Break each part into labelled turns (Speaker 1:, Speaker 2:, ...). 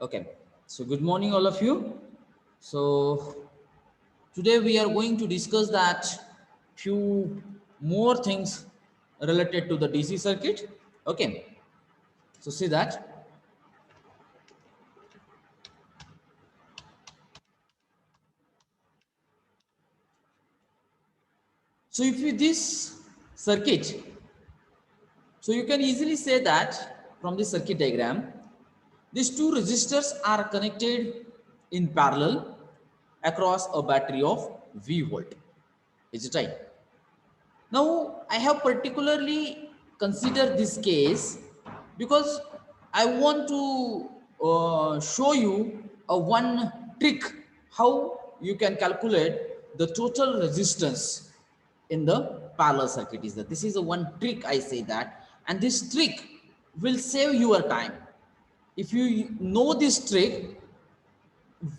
Speaker 1: Okay, so good morning, all of you. So today we are going to discuss that few more things related to the DC circuit. Okay, so see that. So if you this circuit, so you can easily say that from the circuit diagram, these two resistors are connected in parallel across a battery of V volt. Is it right? Now, I have particularly considered this case because I want to show you a one trick how you can calculate the total resistance in the parallel circuit. Is that this is a one trick I say that, and this trick will save your time. If you know this trick,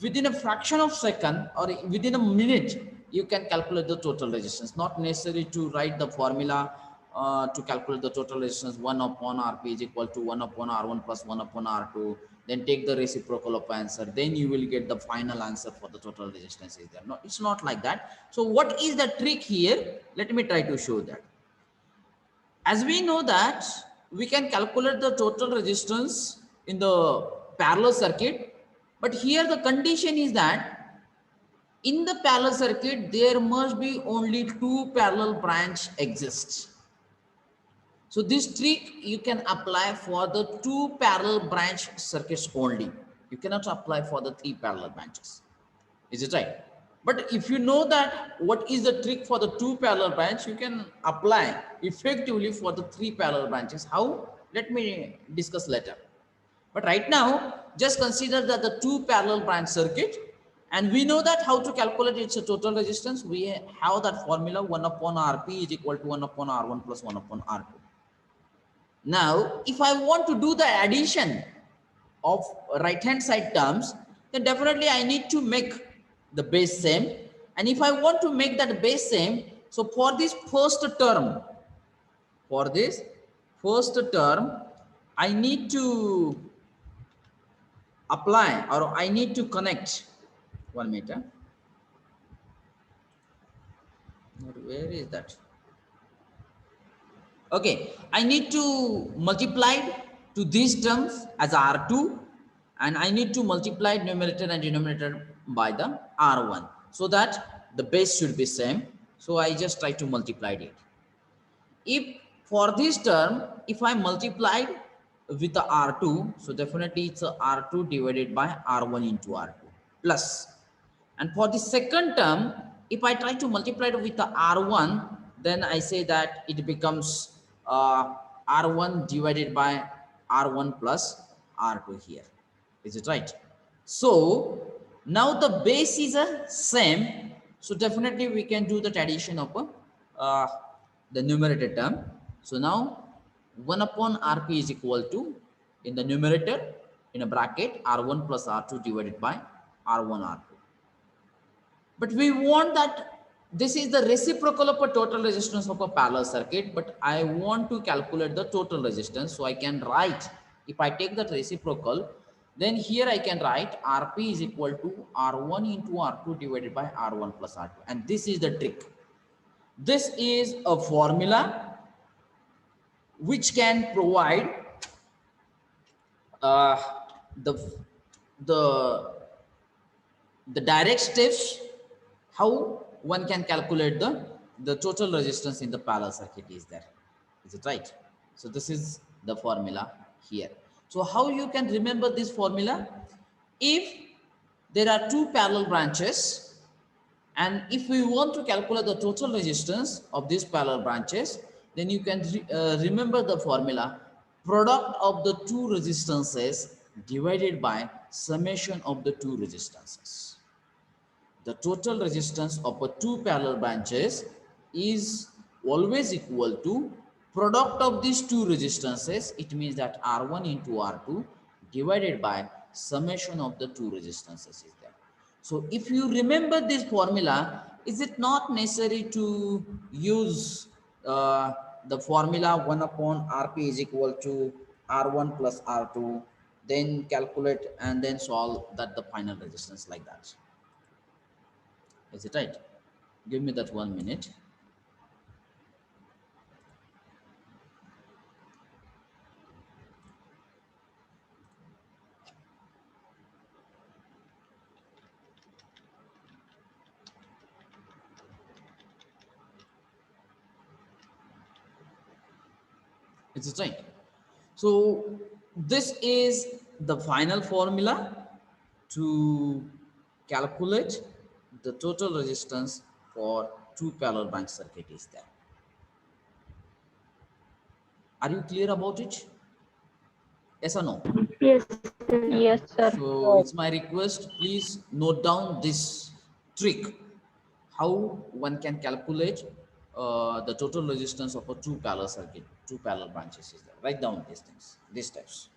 Speaker 1: within a fraction of second or within a minute you can calculate the total resistance, not necessary to write the formula to calculate the total resistance 1 upon rp is equal to 1 upon r1 plus 1 upon r2, then take the reciprocal of answer, then you will get the final answer for the total resistance is there. No, it's not like that. So what is the trick here? Let me try to show that. As we know that we can calculate the total resistance in the parallel circuit, but here the condition is that in the parallel circuit there must be only two parallel branch exists. So this trick you can apply for the two parallel branch circuits only. You cannot apply for the three parallel branches. Is it right? But if you know that what is the trick for the two parallel branch, you can apply effectively for the three parallel branches. How? Let me discuss later. But right now, just consider that the two parallel branch circuit, and we know that how to calculate its total resistance. We have that formula 1 upon Rp is equal to 1 upon R1 plus 1 upon R2. Now, if I want to do the addition of right hand side terms, then definitely I need to make the base same. And if I want to make that base same, so for this first term, I need to apply or I need to connect 1 meter. Where is that? Okay, I need to multiply to these terms as R2, and I need to multiply numerator and denominator by the R1 so that the base should be same. So I just try to multiply it. If for this term, if I multiplied with the R2, so definitely it's a R2 divided by R1 into R2 plus. And for the second term, if I try to multiply it with the R1, then I say that it becomes R1 divided by R1 plus R2 here. Is it right? So now the base is a same. So definitely we can do that addition of uh, the numerator term. So now 1 upon Rp is equal to, in the numerator, in a bracket, R1 plus R2 divided by R1 R2. But we want that this is the reciprocal of a total resistance of a parallel circuit, but I want to calculate the total resistance. So I can write, if I take that reciprocal, then here I can write Rp is equal to R1 into R2 divided by R1 plus R2. And this is the trick. This is a formula which can provide uh, the the the direct steps how one can calculate the total resistance in the parallel circuit is there. Is it right? So this is the formula here. So how you can remember this formula? If there are two parallel branches, and if we want to calculate the total resistance of these parallel branches, then you can remember the formula: product of the two resistances divided by summation of the two resistances. The total resistance of a two parallel branches is always equal to product of these two resistances. It means that R1 into R2 divided by summation of the two resistances is there. So if you remember this formula, is it not necessary to use the formula 1 upon Rp is equal to R1 plus R2, then calculate and then solve that the final resistance like that. Is it right? Give me that 1 minute. Is it right? So this is the final formula to calculate the total resistance for two parallel branch circuit is there. Are you clear about it? Yes or no?
Speaker 2: Yes, yes, sir.
Speaker 1: So it's my request, please note down this trick, how one can calculate the total resistance of a two parallel circuit, two parallel branches is there. Write down these things, these steps.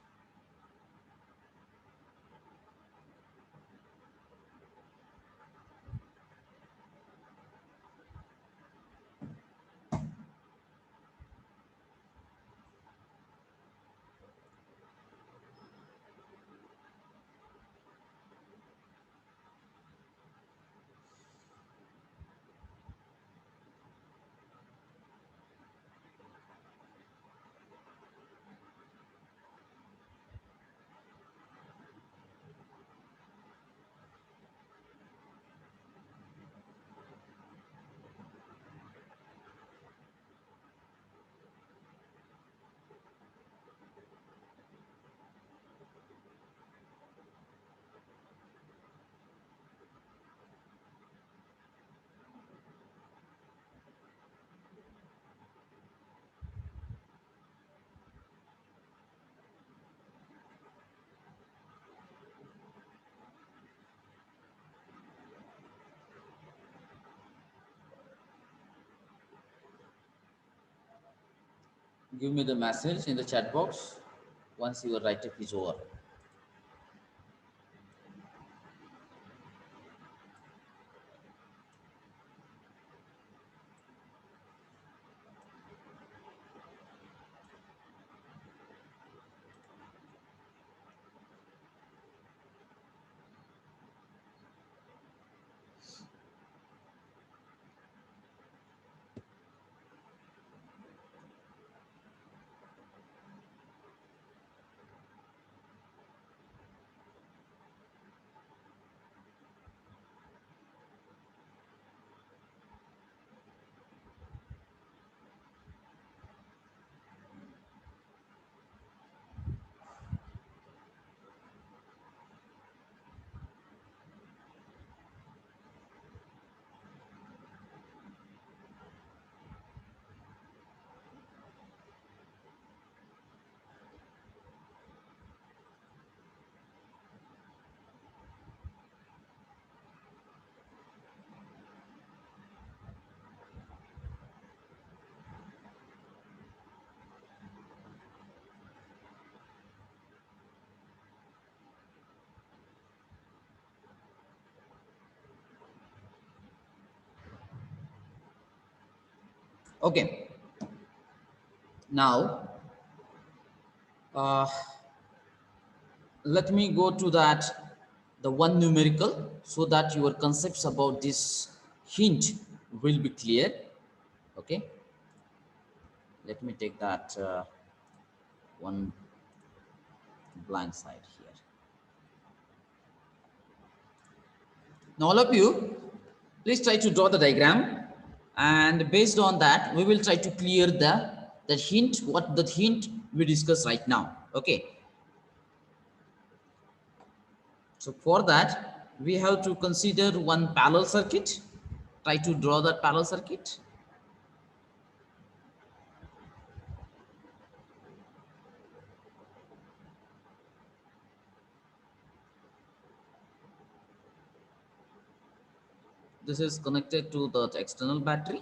Speaker 1: Give me the message in the chat box once your write up is over. Okay, now uh, let me go to that the one numerical so that your concepts about this hint will be clear. Okay, let me take that one blank side here. Now all of you, please try to draw the diagram, and based on that we will try to clear the hint, what the hint we discuss right now. Okay, so for that we have to consider one parallel circuit. Try to draw that parallel circuit. This is connected to the external battery.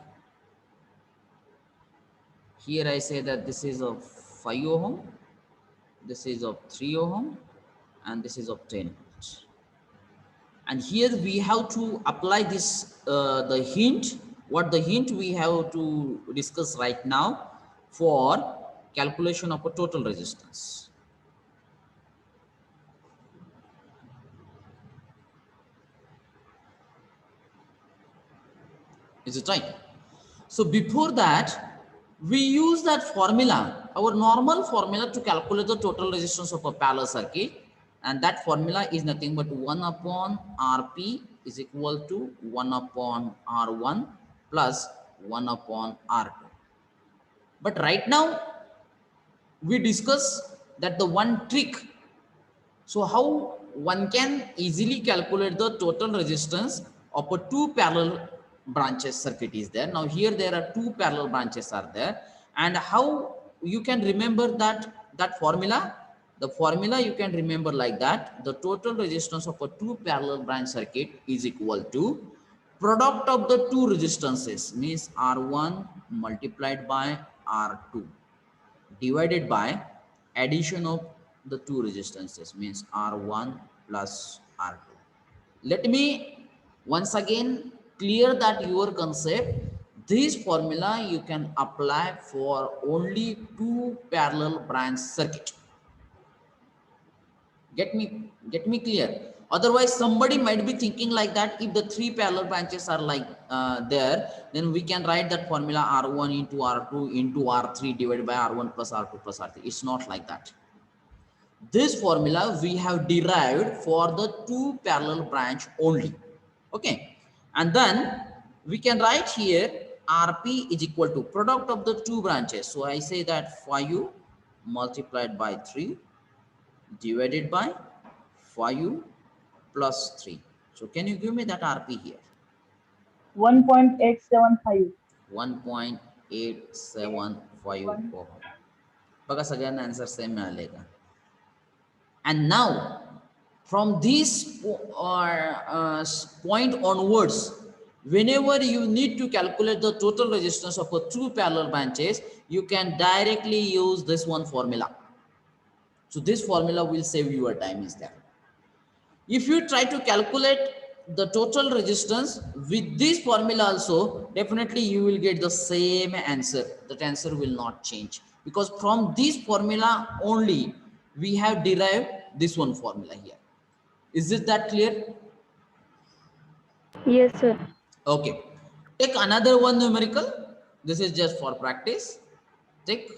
Speaker 1: Here I say that this is of 5 ohm, this is of 3 ohm, and this is of 10 volts. And here we have to apply this the hint, what the hint we have to discuss right now for calculation of a total resistance. Is it right? So before that, we use that formula, our normal formula to calculate the total resistance of a parallel circuit. And that formula is nothing but 1 upon Rp is equal to 1 upon R1 plus 1 upon R2. But right now, we discuss that the one trick. So how one can easily calculate the total resistance of a two parallel branches circuit is there. Now here there are two parallel branches are there, and how you can remember that formula. The formula you can remember like that: the total resistance of a two parallel branch circuit is equal to product of the two resistances, means R1 multiplied by R2 divided by addition of the two resistances, means R1 plus R2. Let me once again clear that your concept. This formula you can apply for only two parallel branch circuit. Get me clear. Otherwise somebody might be thinking like that, if the three parallel branches are like there, then we can write that formula R1 into R2 into R3 divided by R1 plus R2 plus R3. It's not like that. This formula we have derived for the two parallel branch only. Okay, and then we can write here Rp is equal to product of the two branches. So I say that 5 multiplied by 3 divided by 5 plus 3. So can you give me that Rp here?
Speaker 3: 1.875.
Speaker 1: 1.875 ohm. बघा सगळ्यांना answer same मिळाले का? And now from this point onwards, whenever you need to calculate the total resistance of a two parallel branches, you can directly use this one formula. So this formula will save your time is there. If you try to calculate the total resistance with this formula also, definitely you will get the same answer. That answer will not change, because from this formula only we have derived this one formula here. Is it that clear?
Speaker 2: Yes, sir.
Speaker 1: Okay. Take another one numerical. This is just for practice. Take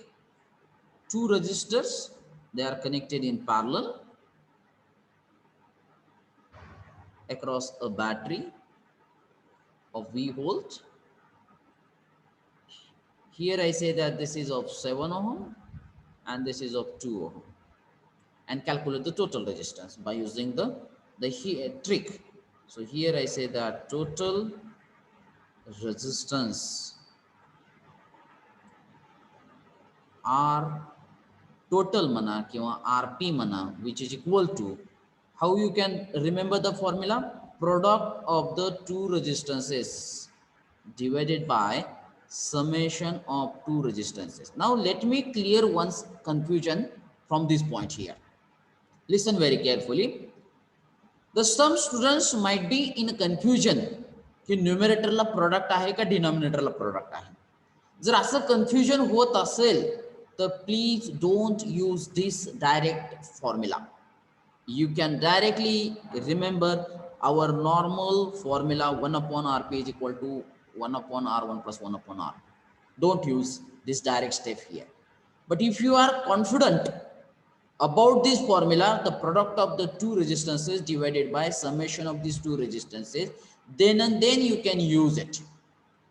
Speaker 1: two resistors. They are connected in parallel across a battery of V volt. Here I say that this is of 7 ohm and this is of 2 ohm, and calculate the total resistance by using the trick. So here I say that total resistance R total mana किंवा RP mana, which is equal to, how you can remember the formula? Product of the two resistances divided by summation of two resistances. Now let me clear one's confusion from this point here. Listen very carefully. The some students might be in confusion की न्यूमरेटरला product आहे का डिनॉमिनेटरला product आहे. जर असं confusion होत असेल तर please don't use this direct formula. You can directly remember our normal formula 1 upon Rp is equal to 1 upon R1 plus 1 upon R. Don't use this direct step here. But if you are confident about this formula, the product of the two resistances divided by summation of these two resistances, then and then you can use it.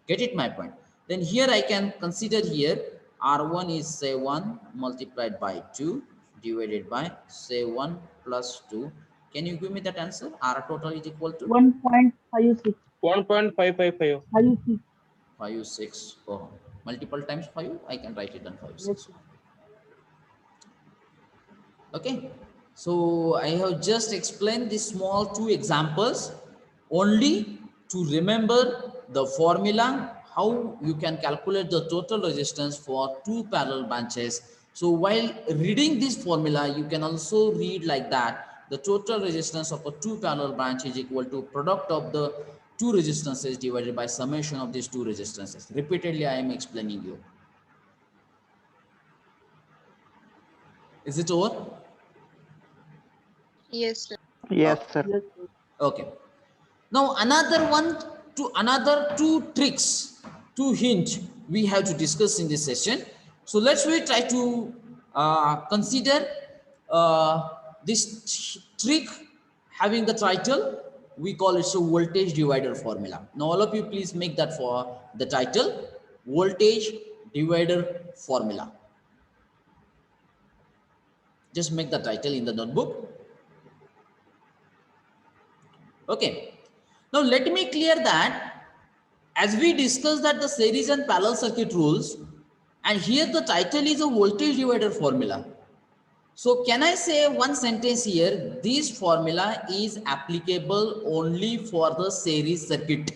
Speaker 1: Get it my point? Then here I can consider here R1 is say 1 multiplied by 2 divided by say 1 plus 2. Can you give me that answer? R total is equal to
Speaker 3: 1.56.
Speaker 4: 1.555.
Speaker 3: 56.
Speaker 1: 56. Oh, multiple times 5. I can write it on 56.
Speaker 3: Yes.
Speaker 1: Okay, so I have just explained these small two examples only to remember the formula, how you can calculate the total resistance for two parallel branches. So while reading this formula, you can also read like that: the total resistance of a two parallel branch is equal to product of the two resistances divided by summation of these two resistances. Repeatedly I am explaining you. Is it over?
Speaker 5: Yes, sir.
Speaker 4: Yes, sir.
Speaker 3: Yes.
Speaker 1: Okay. Now another one to another two tricks, two hint we have to discuss in this session. So let's we try to consider this trick having the title, we call it a voltage divider formula. Now all of you please make that for the title, voltage divider formula. Just make the title in the notebook. Okay. Now let me clear that as we discussed that the series and parallel circuit rules, and here the title is a voltage divider formula. So can I say one sentence here? This formula is applicable only for the series circuit.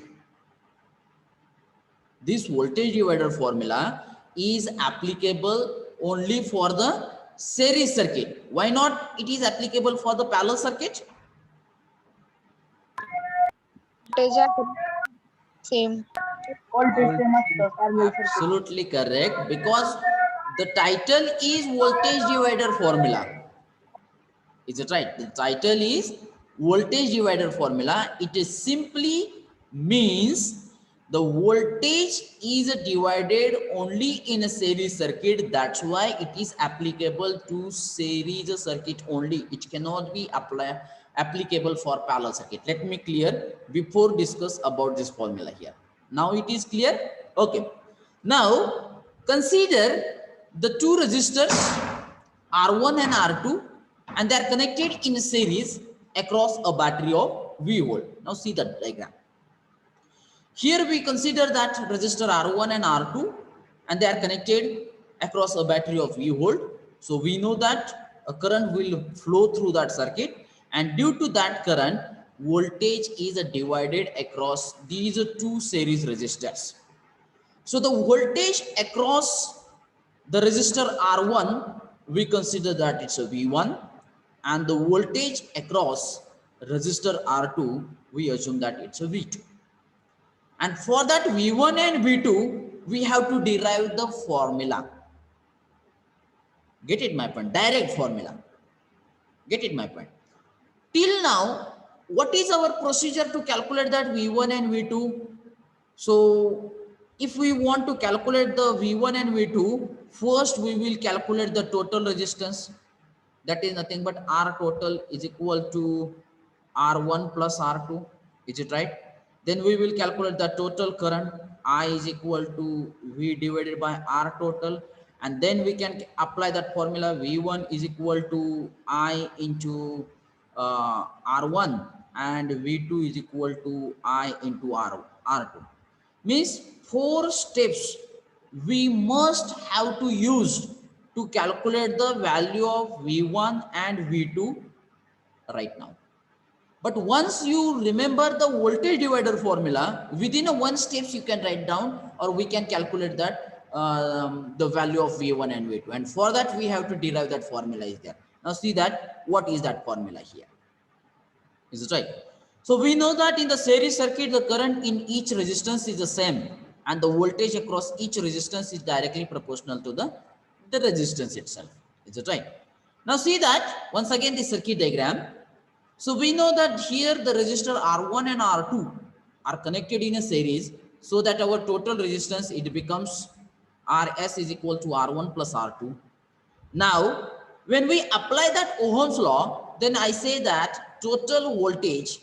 Speaker 1: This voltage divider formula is applicable only for the series circuit. Why not it is applicable for the parallel circuit?
Speaker 3: Voltage are same.
Speaker 1: Absolutely correct, because the title is voltage divider formula. Is it right? The title is voltage divider formula. It is simply means the voltage is divided only in a series circuit. That's why it is applicable to series circuit only. It cannot be applicable for parallel circuit. Let me clear before discuss about this formula here. Now it is clear. Okay. Now consider the two resistors R1 and R2, and they are connected in a series across a battery of V volt. Now see the diagram. Here we consider that resistor R1 and R2, and they are connected across a battery of V volt. So we know that a current will flow through that circuit, and due to that current, voltage is divided across these two series resistors. So the voltage across the resistor R1, we consider that it's a V1, and the voltage across resistor R2, we assume that it's a V2. And for that V1 and V2, we have to derive the formula. Get it my point? Direct formula. Get it my point? Till now, what is our procedure to calculate that V1 and V2? So if we want to calculate the V1 and V2, first we will calculate the total resistance. That is nothing but R total is equal to R1 plus R2. Is it right? Then we will calculate the total current. I is equal to V divided by R total. And then we can apply that formula. V1 is equal to I into R1, and V2 is equal to I into R2. Means 4 steps we must have to use to calculate the value of V1 and V2 right now. But once you remember the voltage divider formula, within a 1 steps you can write down, or we can calculate that the value of V1 and V2. And for that we have to derive that formula is there. Now see that what is that formula here. Is it right? So we know that in the series circuit, the current in each resistance is the same, and the voltage across each resistance is directly proportional to the resistance itself. Is it right? Now see that once again the circuit diagram. So we know that here the resistor R1 and R2 are connected in a series, so that our total resistance, it becomes Rs is equal to R1 plus R2. Now when we apply that Ohm's law, then I say that total voltage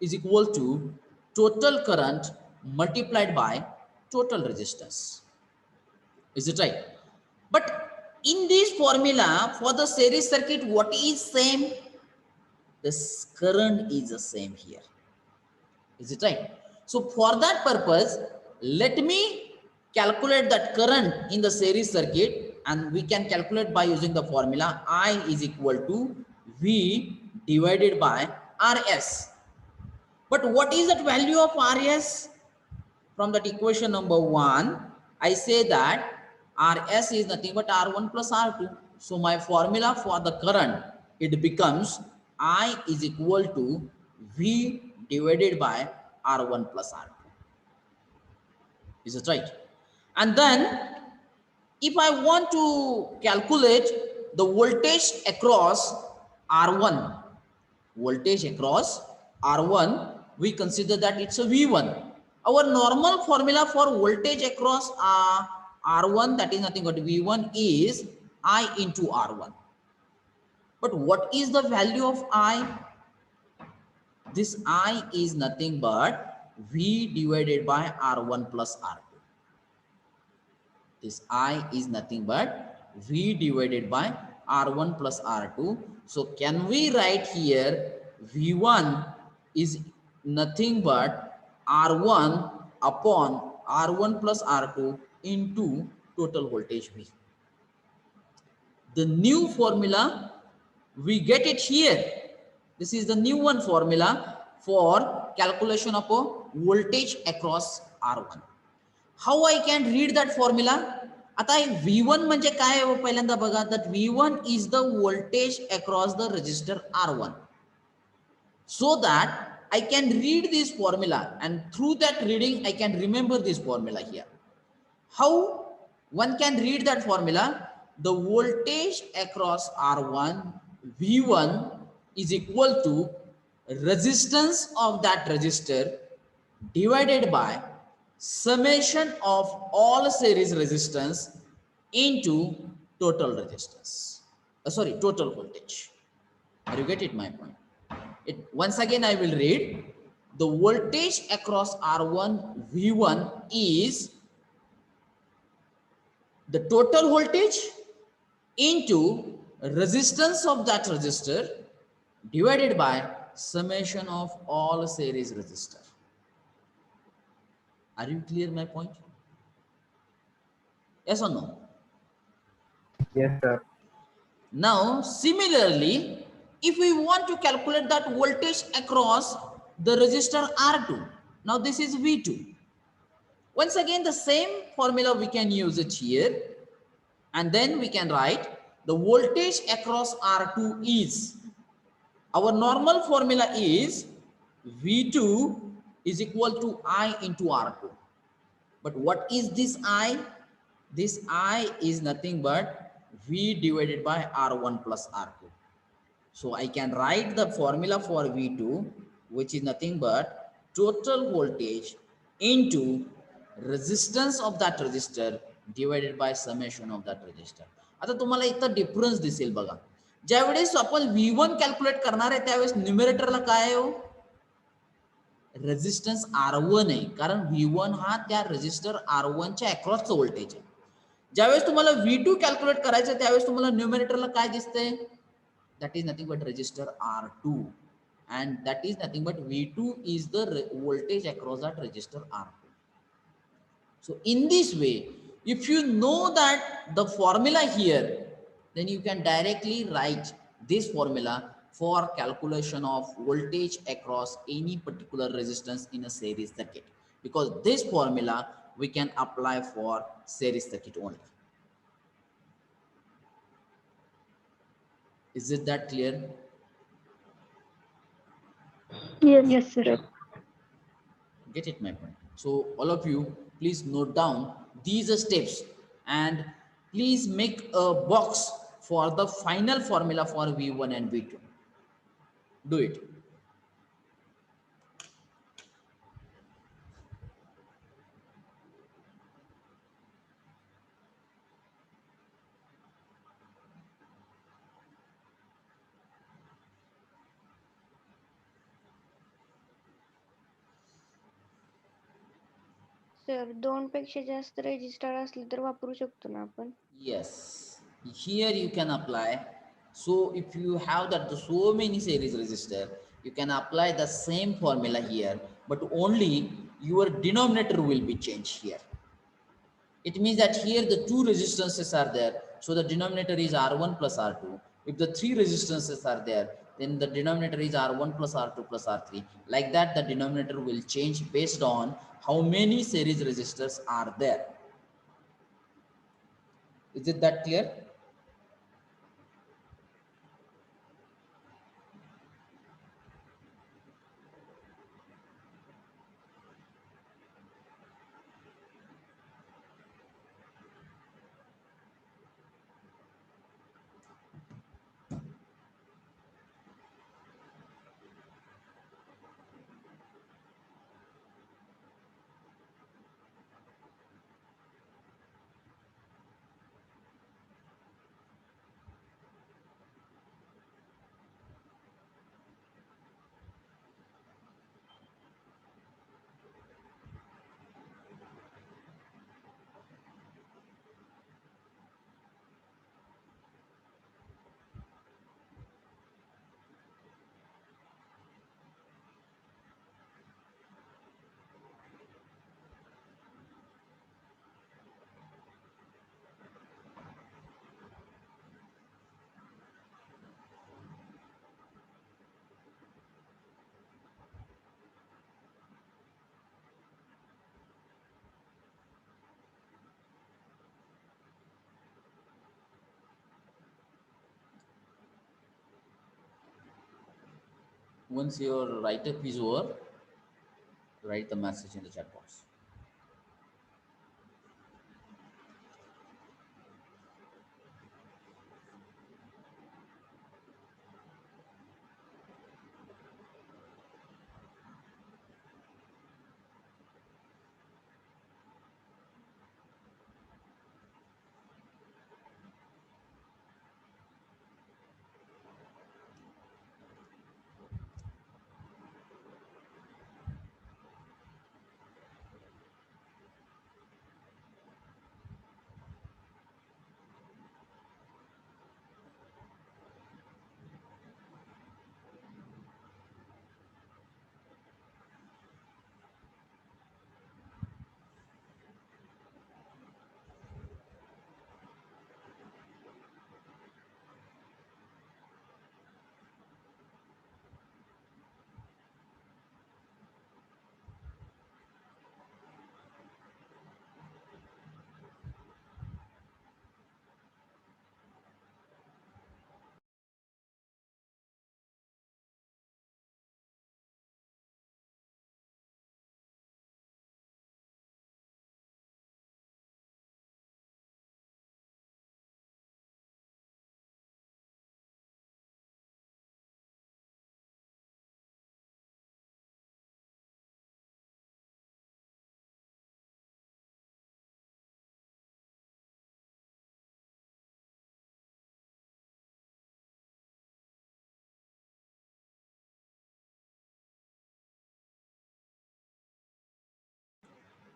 Speaker 1: is equal to total current multiplied by total resistance. Is it right? But in this formula for the series circuit, what is same? This current is the same here. Is it right? So for that purpose, let me calculate that current in the series circuit, and we can calculate by using the formula I is equal to V divided by Rs. But what is that value of Rs? From that equation number 1, I say that Rs is nothing but R1 plus R2. So my formula for the current, it becomes I is equal to V divided by R1 plus R2. Is it right? And then if I want to calculate the voltage across R1, voltage across R1, we consider that it's a V1. Our normal formula for voltage across R1, that is nothing but V1, is I into R1. But what is the value of I? This I is nothing but V divided by R1 plus R2. This I is nothing but V divided by R1 plus R2. So can we write here V1 is nothing but R1 upon R1 plus R2 into total voltage V. The new formula, we get it here. This is the new one formula for calculation of a voltage across R1. How I can read that formula? आता V1 म्हणजे काय आहे पहिल्यांदा बघा, that V1 is the voltage across the resistor R1. So that I can read this formula, and through that reading I can remember this formula here. How one can read that formula? The voltage across R1 V1 is equal to resistance of that resistor divided by summation of all series resistance into total resistance. Total voltage. Are you get it my point? Once again I will read. The voltage across R1 V1 is the total voltage into resistance of that resistor divided by summation of all series resistor. Are you clear my point? Yes or no?
Speaker 5: Yes, sir.
Speaker 1: Now similarly, if we want to calculate that voltage across the resistor R2, now this is V2. Once again the same formula we can use it here, and then we can write the voltage across R2 is, our normal formula is V2 is equal to I into R2. But what is this I? This I is nothing but V divided by R1 plus R2. So I can write the formula for V2, which is nothing but total voltage into resistance of that resistor divided by summation of that resistor. आता तुम्हाला इथं difference दिसेल बघा, ज्यावेळेस आपण V1 calculate करणार आहे त्यावेळेस न्यूमरेटरला काय आहे हो, रेजिस्टन्स R1 आहे, कारण V1 हा त्या रेजिस्टर R1 च्या अक्रॉसचं व्होल्टेज आहे. ज्यावेळेस तुम्हाला V2 कॅल्क्युलेट करायचं त्यावेळेस तुम्हाला न्यूमरेटरला काय दिसतंय, that is nothing but resistor R2, and that is nothing but V2 is the voltage across that resistor R2. So in this way, if you know that the formula here, then you can directly write this formula for calculation of voltage across any particular resistance in a series circuit, because this formula we can apply for series circuit only. Is it that clear?
Speaker 2: Yes, sir.
Speaker 1: Get it my point? So all of you please note down these steps and please make a box for the final formula for V1 and V2. Do it.
Speaker 6: Sir 2 पेक्षा जास्त resistor असले तर वापरू शकतो ना आपण?
Speaker 1: Yes, here you can apply. So if you have that so many series resistor, you can apply the same formula here, but only your denominator will be changed here. It means that here the two resistances are there, so the denominator is R1 plus R2. If the three resistances are there, then the denominator is R1 plus R2 plus R3. Like that, the denominator will change based on how many series resistors are there. Is it that clear? Once your write up is over, write the message in the chat box.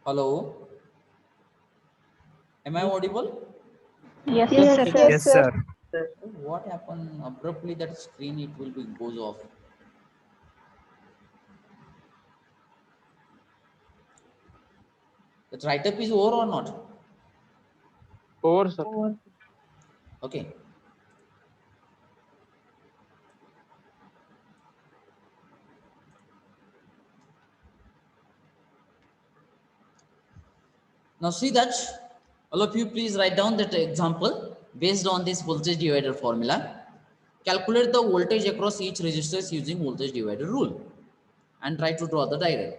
Speaker 1: Hello, am I audible?
Speaker 2: Yes,
Speaker 6: Yes,
Speaker 2: sir.
Speaker 6: sir.
Speaker 5: Yes, sir.
Speaker 1: What happened abruptly? That screen it will be goes off. That write up is over or not?
Speaker 4: Over, sir.
Speaker 1: Okay. Now see that all of you please write down that example based on this voltage divider formula. Calculate the voltage across each resistors using voltage divider rule and try to draw the diagram.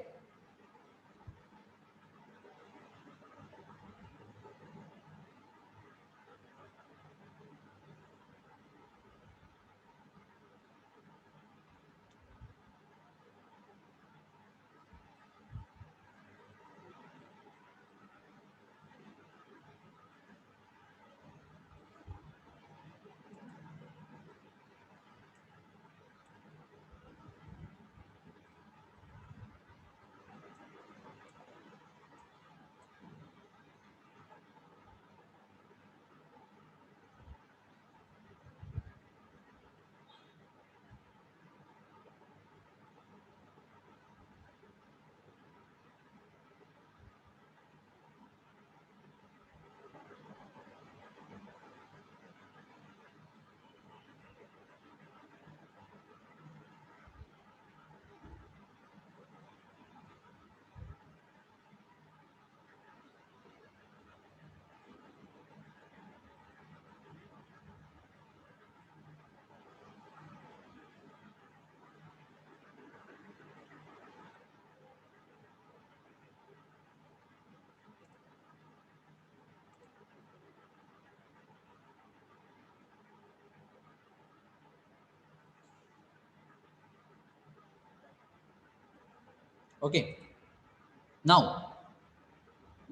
Speaker 1: Okay. Now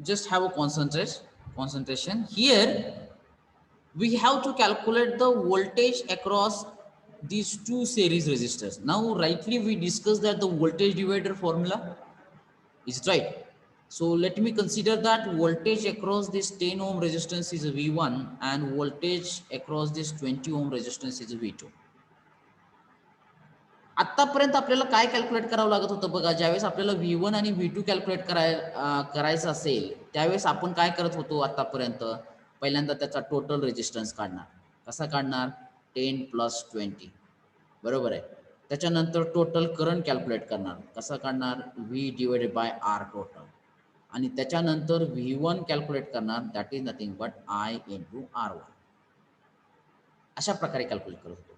Speaker 1: just have a concentration here. We have to calculate the voltage across these two series resistors. Now rightly we discussed that the voltage divider formula is right. So let me consider that voltage across this 10 ohm resistance is V1 and voltage across this 20 ohm resistance is V2. आतापर्यंत आपल्याला काय calculate करावं लागत होतं बघा, ज्यावेळेस आपल्याला V1 आणि V2 कॅल्क्युलेट करायचं असेल त्यावेळेस आपण काय करत होतो आतापर्यंत, पहिल्यांदा त्याचा टोटल रेजिस्टन्स काढणार. कसा काढणार? 10 + 20 बरोबर आहे. त्याच्यानंतर टोटल करंट कॅल्क्युलेट करणार. कसा काढणार? V/R total. आणि त्याच्यानंतर V1 कॅल्क्युलेट करणार, that is nothing but I × R1. अशा प्रकारे कॅल्क्युलेट करत होतो.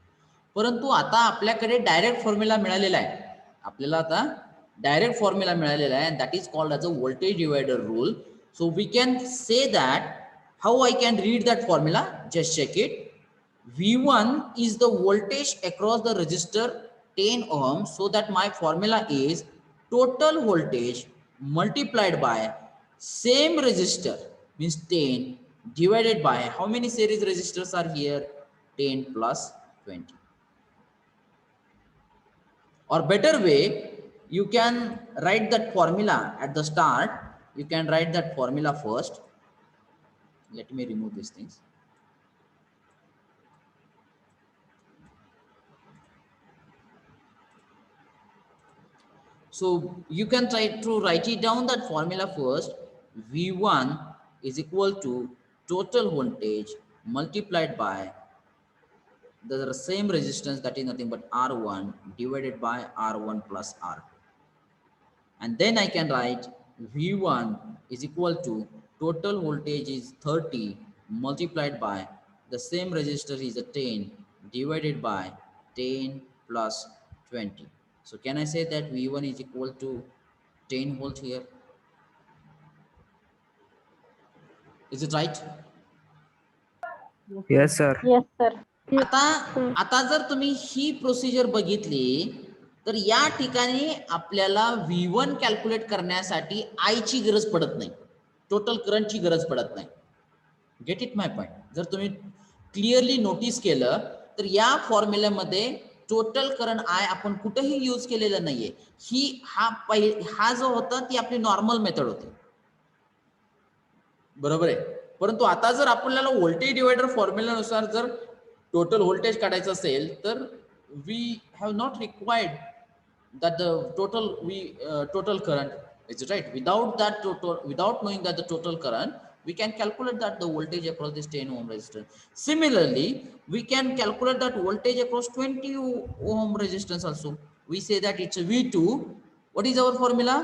Speaker 1: परंतु आता आपल्याकडे डायरेक्ट फॉर्म्युला मिळालेला आहे. आपल्याला आता डायरेक्ट फॉर्म्युला मिळालेला आहे, that is called as a voltage divider rule. So we can say that how I can read that formula. Just check it. V1 is the voltage across the resistor 10 ohm, so that my formula is total voltage multiplied by same resistor, means 10, divided by how many series resistors are here? 10 plus 20. Or better way, you can write that formula at the start. You can write that formula first. Let me remove these things. So you can try to write it down, that formula first. V1 is equal to total voltage multiplied by the same resistance, that is nothing but R1, divided by R1 plus R2. And then I can write V1 is equal to total voltage is 30 multiplied by the same resistor is a 10 divided by 10 plus 20. So can I say that V1 is equal to 10 volt here? Is it right?
Speaker 5: Yes, sir.
Speaker 2: Yes, sir.
Speaker 1: आता आता जर तुम्ही ही procedure बघितली तर या ठिकाणी आपल्याला V1 calculate करण्यासाठी I ची गरज पडत नाही, टोटल करंटची गरज पडत नाही. Gate it my point. जर तुम्ही क्लिअरली नोटीस केलं तर या फॉर्म्युल्यामध्ये टोटल करंट I आपण कुठेही यूज केलेलं नाहीये. हा जो होता ती आपली नॉर्मल मेथड होती, बरोबर आहे. परंतु आता जर आपल्याला व्होल्टेज डिवायडर फॉर्म्युल्यानुसार जर टोटल व्होल्टेज काढायचं असेल तर we have not required that the total current is right. Without knowing that the total current, we can calculate that the voltage across this 10 ohm resistance. Similarly, we can calculate that voltage across 20 ohm resistance also. We say that it's a V2. What is our formula?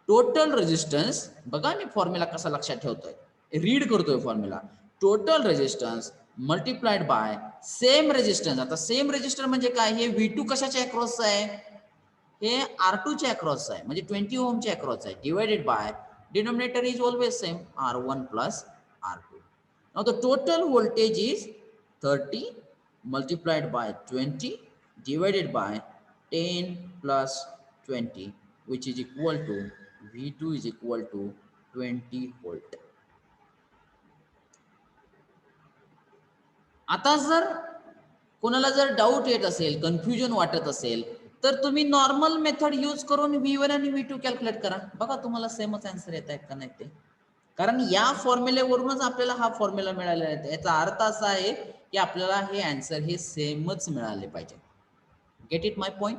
Speaker 1: Total resistance. बघा मी formula कसा लक्षात ठेवतोय, read करतोय formula. Total resistance multiplied by same resistance. आता same resistor म्हणजे काय? हे V2 कशाच्या across आहे? हे R2 च्या अक्रॉस आहे, म्हणजे 20 ओम च्या अक्रॉस आहे, divided by denominator is always same, R1 plus R2. Now the total voltage is 30 multiplied by 20 divided by 10 plus 20, which is equal to V2 is equal to 20 volt. आता जर कोणाला जर doubt येत असेल, कन्फ्युजन वाटत असेल, तर तुम्ही नॉर्मल मेथड यूज करून V1 आणि V2 कॅल्क्युलेट करा. बघा तुम्हाला सेमच आन्सर येत आहे का नाही ते. कारण या फॉर्म्युलेवरूनच आपल्याला हा फॉर्म्युला मिळालेला आहे. याचा अर्थ असा आहे की आपल्याला हे आन्सर हे सेमच मिळाले पाहिजे. Gate it my point.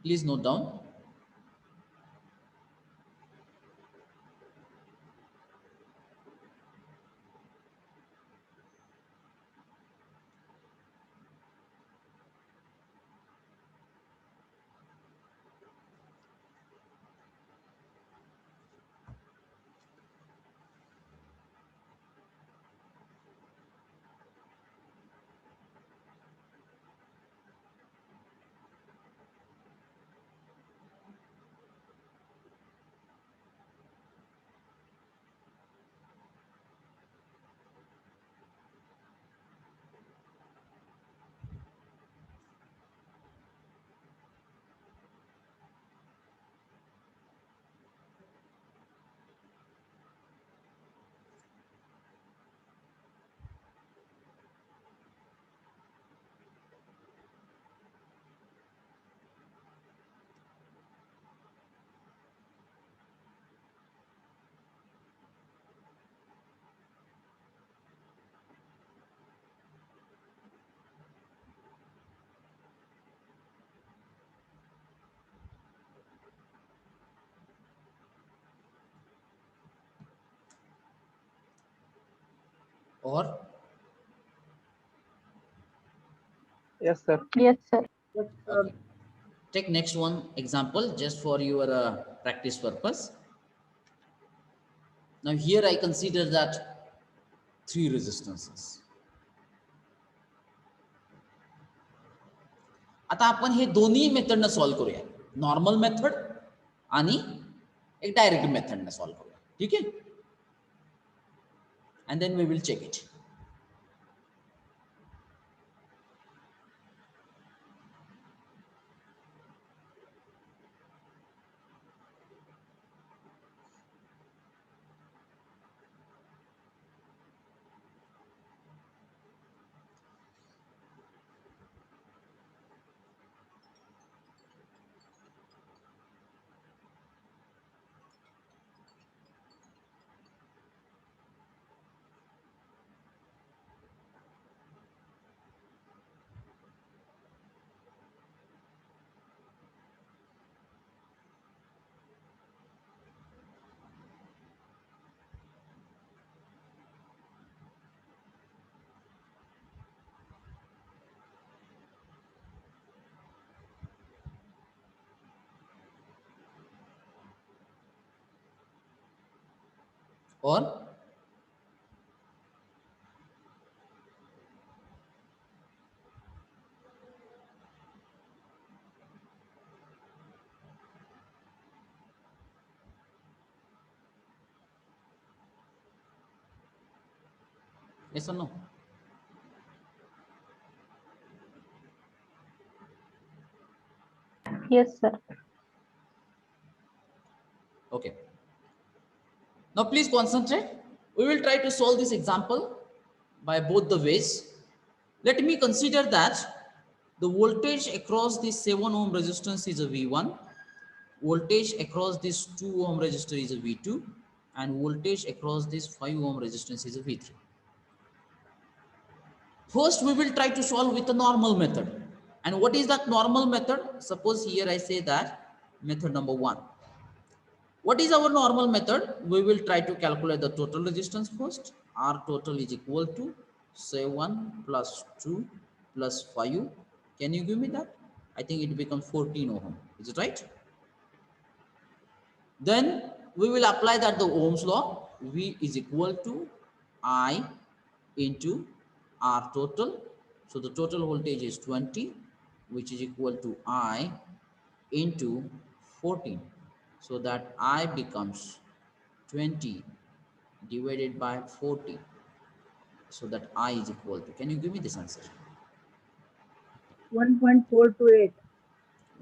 Speaker 1: Please note down. Or
Speaker 4: Yes, sir.
Speaker 2: Yes, sir.
Speaker 1: okay. Take next one example just for your practice purpose. Now here I consider that 3 resistances. आता आपण हे दोन्ही मेथडनं सॉल्व्ह करूया, नॉर्मल मेथड आणि एक direct मेथडनं solve करूया. ठीक आहे. And then we will check it. और yes or no?
Speaker 2: Yes, sir.
Speaker 1: Okay. Now please concentrate. We will try to solve this example by both the ways. Let me consider that the voltage across this 7 ohm resistance is a V1, voltage across this 2 ohm resistor is a V2, and voltage across this 5 ohm resistance is a V3. First, we will try to solve with a normal method. And what is that normal method? Suppose here I say that method number 1. What is our normal method? We will try to calculate the total resistance first. R total is equal to 7 plus 2 plus 5. Can you give me that? I think it becomes 14 ohm. Is it right? Then we will apply that the Ohm's law. V is equal to I into R total. So the total voltage is 20, which is equal to I into 14. So that I becomes 20 divided by 40. So that I is equal to, can you give me this answer?
Speaker 7: 1.428.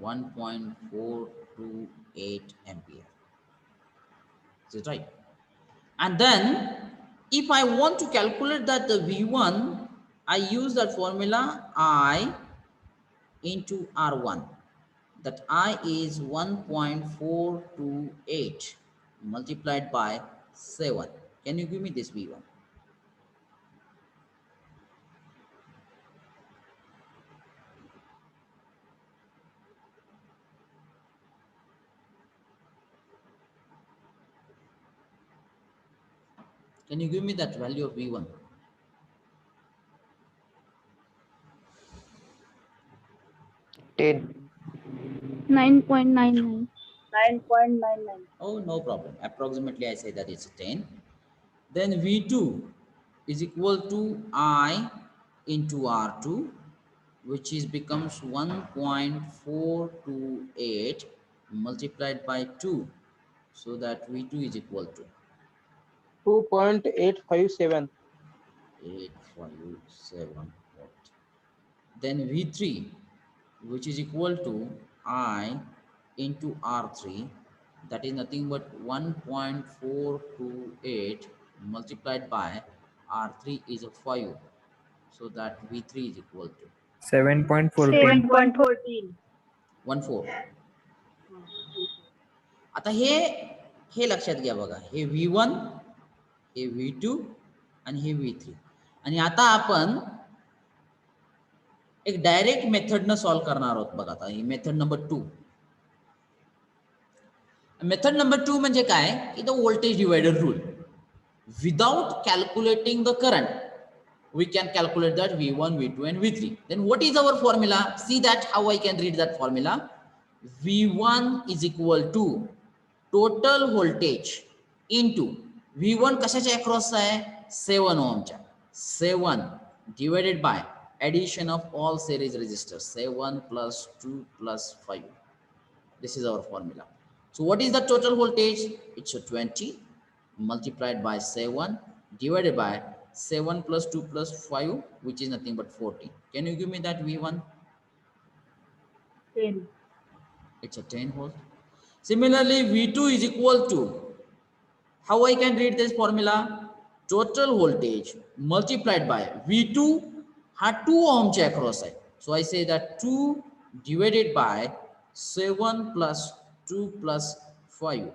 Speaker 1: 1.428 ampere. Is it right? And then if I want to calculate that the V1, I use that formula I into R1. That I is 1.428 multiplied by 7. Can you give me this V1? Can you give me that value of V1?
Speaker 5: 10.
Speaker 2: 9.99.
Speaker 7: 9.99.
Speaker 1: Oh, no problem. Approximately I say that it's 10. Then V2 is equal to I into R2, which is becomes 1.428 multiplied by 2. So that V2 is equal to
Speaker 4: 2.857.
Speaker 1: 857 watt. Then V3, which is equal to I into R3, that is nothing but 1.428 multiplied by R3 is a 5. So that V3 is equal to
Speaker 5: 7.14.
Speaker 7: 7.14.
Speaker 1: 14. आता हे लक्षात घ्या बघा, हे V1, हे V2 आणि हे V3. आणि आता आपण एक direct मेथडनं सॉल्व्ह करणार आहोत बघा. आता ही मेथड नंबर 2. मेथड नंबर 2 म्हणजे काय की the voltage divider rule. Without calculating the current we can calculate that V1, V2 and V3. Then what is our formula? See that how I can read that formula. V1 is equal to total voltage into V1 कशाच्या across आहे 7 ohmच्या 7 divided by addition of all series resistors 7 plus 2 plus 5. This is our formula. So what is the total voltage? It's a 20 multiplied by 7 divided by 7 plus 2 plus 5, which is nothing but 14. Can you give me that V1?
Speaker 7: 10.
Speaker 1: It's a 10 volt. Similarly, V2 is equal to, how I can read this formula? Total voltage multiplied by V2 had 2 ohms across side. So I say that 2 divided by 7 plus 2 plus 5,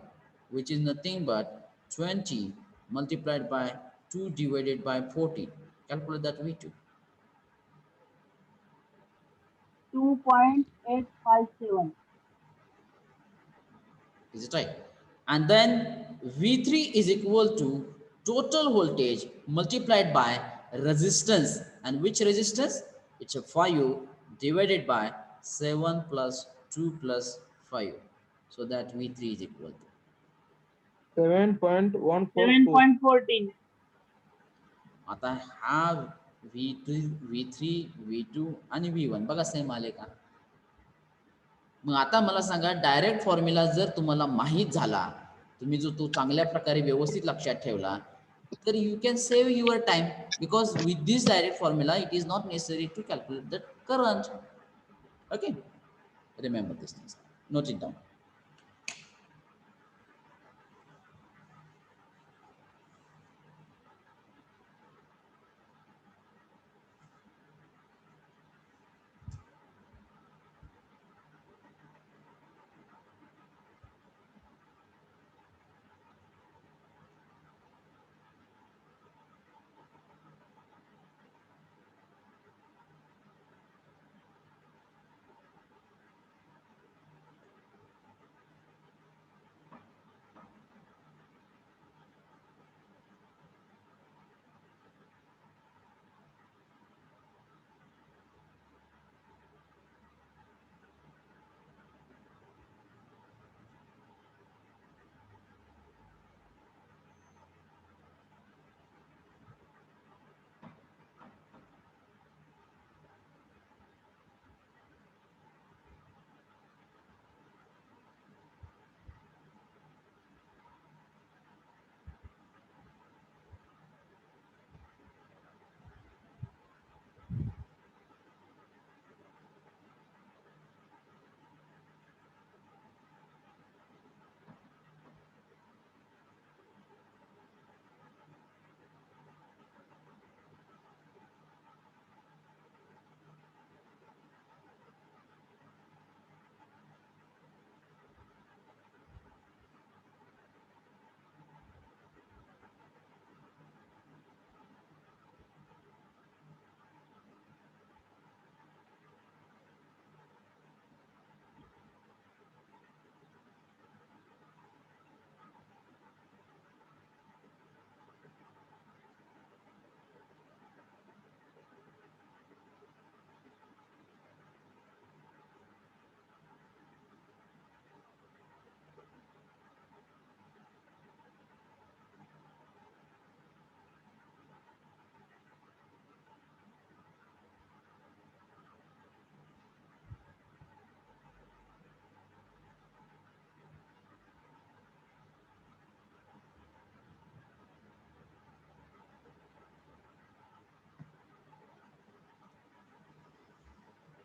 Speaker 1: which is nothing but 20 multiplied by 2 divided by 14. Calculate that V2.
Speaker 7: 2.857.
Speaker 1: Is it right? And then V3 is equal to total voltage multiplied by resistance. And which resistance? It's a 5 divided by 7 plus 2 plus 5. So that V3 is equal to.
Speaker 4: 7.142.
Speaker 7: 7.14.
Speaker 1: आता हा V2, V3, V2 आणि V1 बघा same आले का? मग आता मला सांगा, direct formula जर तुम्हाला माहीत झाला, तुम्ही जो तो चांगल्या प्रकारे व्यवस्थित लक्षात ठेवला, तर you can save your time, because with this direct formula it is not necessary to calculate the current. Okay, remember this things, note it down.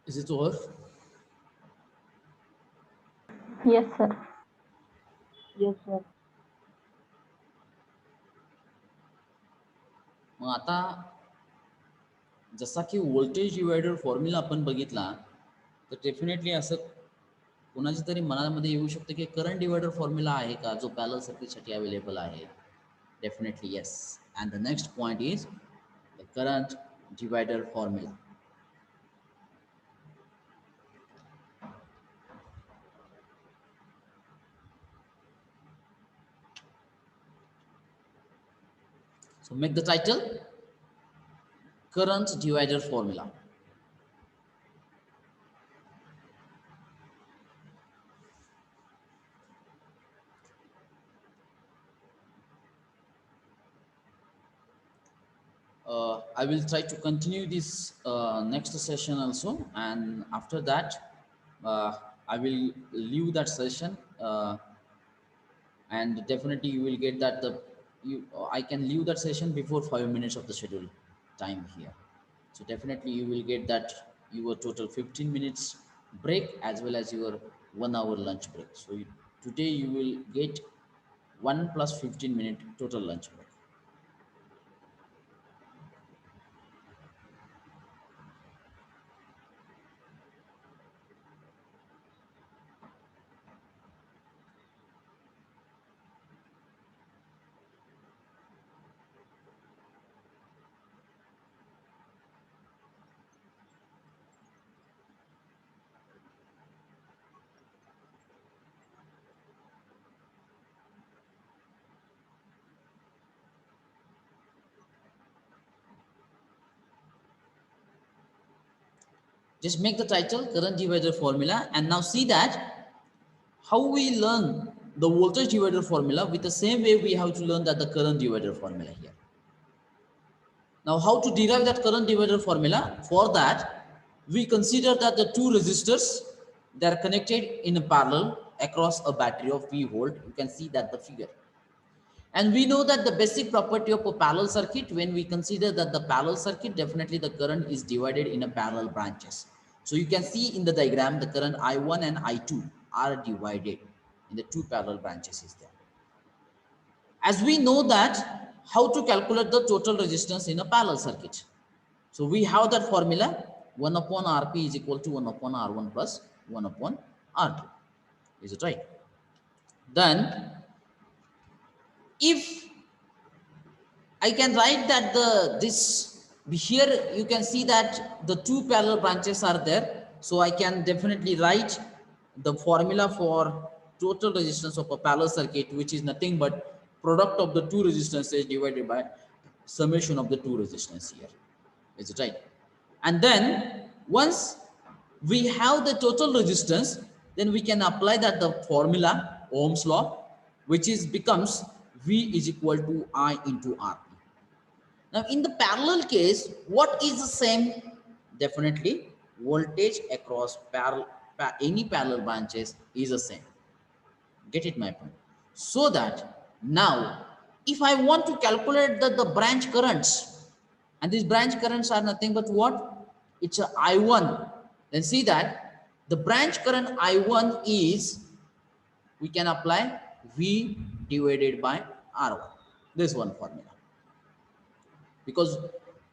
Speaker 1: Is it over?
Speaker 2: Yes, sir.
Speaker 7: Yes, sir.
Speaker 1: मग आता जसा की voltage divider formula आपण बघितला, तर definitely असं कोणाच्या तरी मनामध्ये येऊ शकतं की करंट डिवायडर फॉर्म्युला आहे का जो पॅरलल सर्किटसाठी अवेलेबल आहे. Definitely yes. And the next point is the current divider formula. So make the title current divider formula. I will try to continue this next session also, and after that, I will leave that session, and definitely you will get that I can leave that session before 5 minutes of the schedule time here. So definitely you will get that your total 15 minutes break as well as your 1 hour lunch break. So today you will get 1 plus 15-minute total lunch break. Just make the title current divider formula, and now see that how we learn the voltage divider formula with the same way we have to learn that the current divider formula here. Now how to derive that current divider formula? For that, we consider that the two resistors, they are connected in a parallel across a battery of V volt. You can see that the figure. And we know that the basic property of a parallel circuit, when we consider that the parallel circuit, definitely the current is divided in a parallel branches. So you can see in the diagram, the current I1 and I2 are divided in the two parallel branches is there. As we know that how to calculate the total resistance in a parallel circuit. So we have that formula 1 upon Rp is equal to 1 upon R1 plus 1 upon R2. Is it right? Then if I can write that this here you can see that the two parallel branches are there. So I can definitely write the formula for total resistance of a parallel circuit, which is nothing but product of the two resistances divided by summation of the two resistance here. Is it right? And then once we have the total resistance, then we can apply that the formula Ohm's law, which is becomes V is equal to I into Rp. Now in the parallel case, what is the same? Definitely voltage across any parallel branches is the same. Get it my point? So that now if I want to calculate the branch currents, and these branch currents are nothing but what? It's a I1. Then see that the branch current I1 is, we can apply V divided by R1. This one formula. Because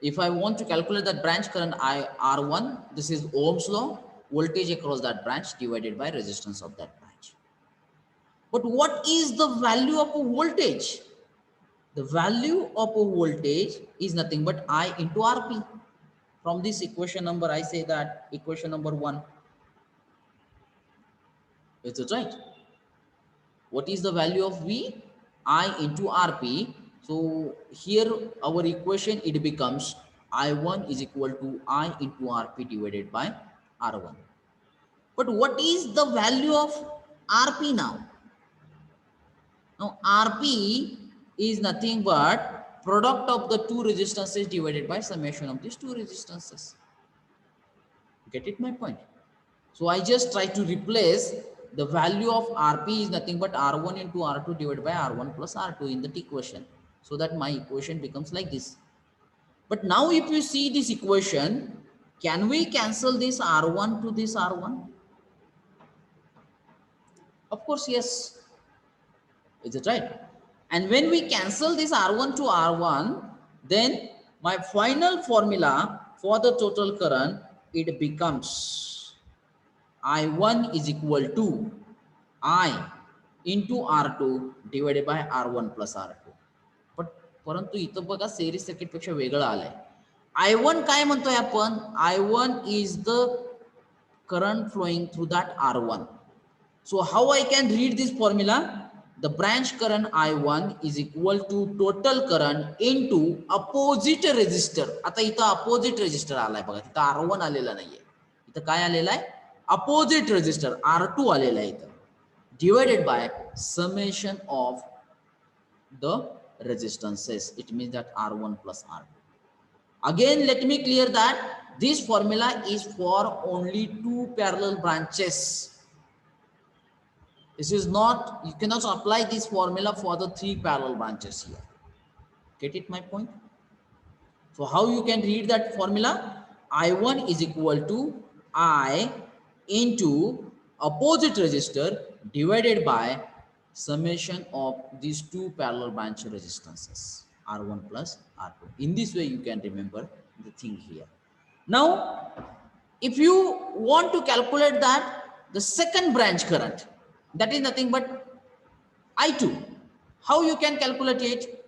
Speaker 1: if I want to calculate that branch current R1, this is Ohm's law, voltage across that branch divided by resistance of that branch. But what is the value of a voltage? The value of a voltage is nothing but I into Rp. From this equation number, I say that equation number 1. Is it right? What is the value of V? I into Rp. So here our equation, it becomes I1 is equal to I into Rp divided by R1. But what is the value of Rp now? Now Rp is nothing but product of the two resistances divided by summation of these two resistances. Get it my point? So I just try to replace the value of Rp is nothing but R1 into R2 divided by R1 plus R2 in the equation. So that my equation becomes like this. But now if you see this equation, can we cancel this R1 to this R1? Of course, yes. Is it right? And when we cancel this R1 to R1, then my final formula for the total current, it becomes I1 is equal to I into R2 divided by R1 plus R2. पण परंतु इथं बघा series circuit पेक्षा वेगळं आलंय. I1 काय म्हणतोय आपण? I1 is the current flowing through that R1. So how I can read this formula? The branch current I1 is equal to total current into opposite resistor. आता इथं opposite resistor आलाय बघा, इथं R1 आलेला नाहीये. इथं काय आलेला आहे? Opposite resistor R2 आलेला आहे इथं. Divided by summation of the resistances. It means that R1 plus R2. Again, let me clear that this formula is for only two parallel branches. This is not, you cannot apply this formula for the three parallel branches here. Get it my point? So how you can read that formula? I1 is equal to I into opposite resistor divided by summation of these two parallel branch resistances, R1 plus R2. In this way, you can remember the thing here. Now, if you want to calculate that, the second branch current, that is nothing but I2. How you can calculate it?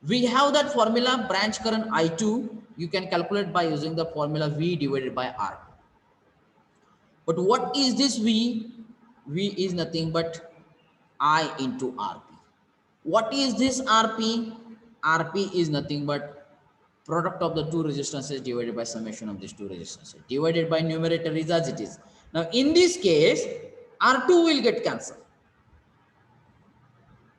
Speaker 1: We have that formula branch current I2. You can calculate by using the formula V divided by R. But what is this V? V is nothing but I into RP. What is this RP? RP is nothing but product of the two resistances divided by summation of these two resistances. Divided by numerator is as it is. Now in this case, R2 will get cancelled.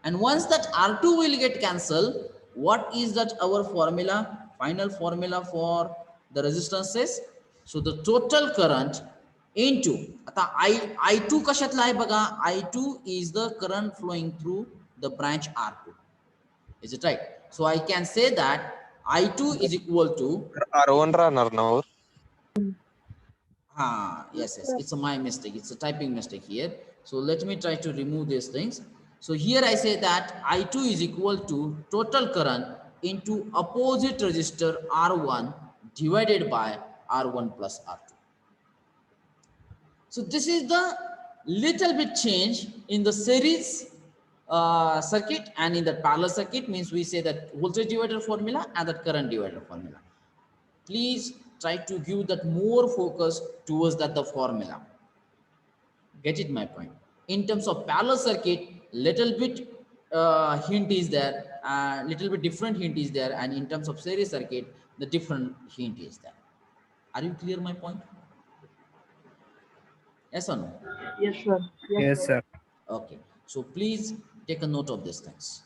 Speaker 1: And once that R2 will get cancelled, what is that our formula, final formula for the resistances? So the total current into, I2 kashatla hai baga, I2 is the current flowing through the branch R2. Is it right? So I can say that I2 is equal to,
Speaker 8: R1 runner now.
Speaker 1: yes, it's my mistake. It's a typing mistake here. So let me try to remove these things. So here I say that I2 is equal to total current into opposite resistor R1 divided by R1 plus R2. So this is the little bit change in the series circuit, and in the parallel circuit means we say that voltage divider formula and that current divider formula. Please try to give that more focus towards that the formula. Get it my point? In terms of parallel circuit, little bit hint is there, little bit different hint is there, and in terms of series circuit, the different hint is there. Are you clear my point? Yes or no?
Speaker 7: Yes, sir.
Speaker 5: Yes, sir.
Speaker 1: Okay. So please take a note of these things.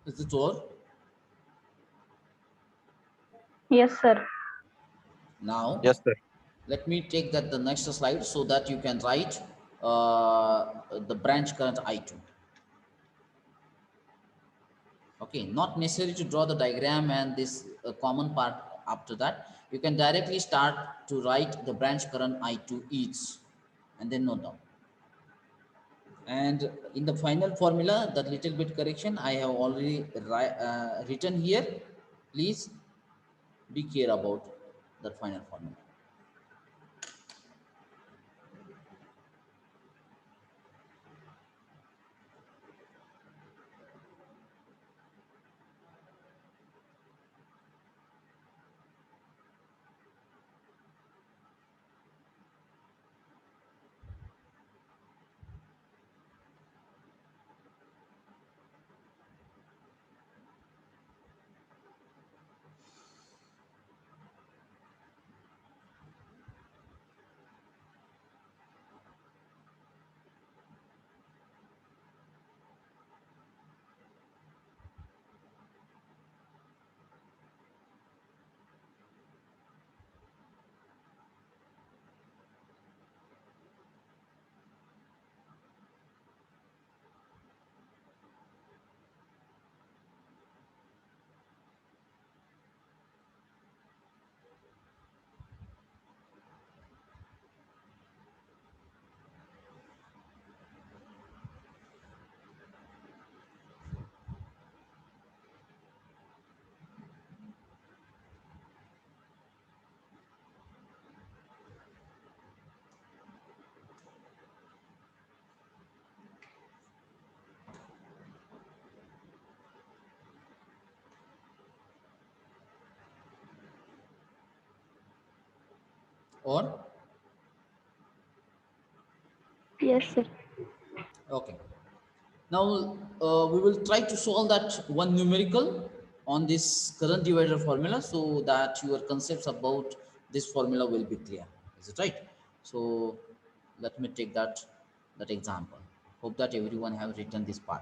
Speaker 1: Is it over?
Speaker 2: Yes, sir.
Speaker 1: Now,
Speaker 5: Yes, sir.
Speaker 1: let me take that the next slide so that you can write the branch current I2. Okay, not necessary to draw the diagram and this common part after that. You can directly start to write the branch current I2 each and then note down. And in the final formula, that little bit correction I have already written here. Please be care about that final formula. Or
Speaker 2: Yes, sir.
Speaker 1: okay. Now we will try to solve that one numerical on this current divider formula so that your concepts about this formula will be clear. Is it right? So let me take that example. Hope that everyone have written this part.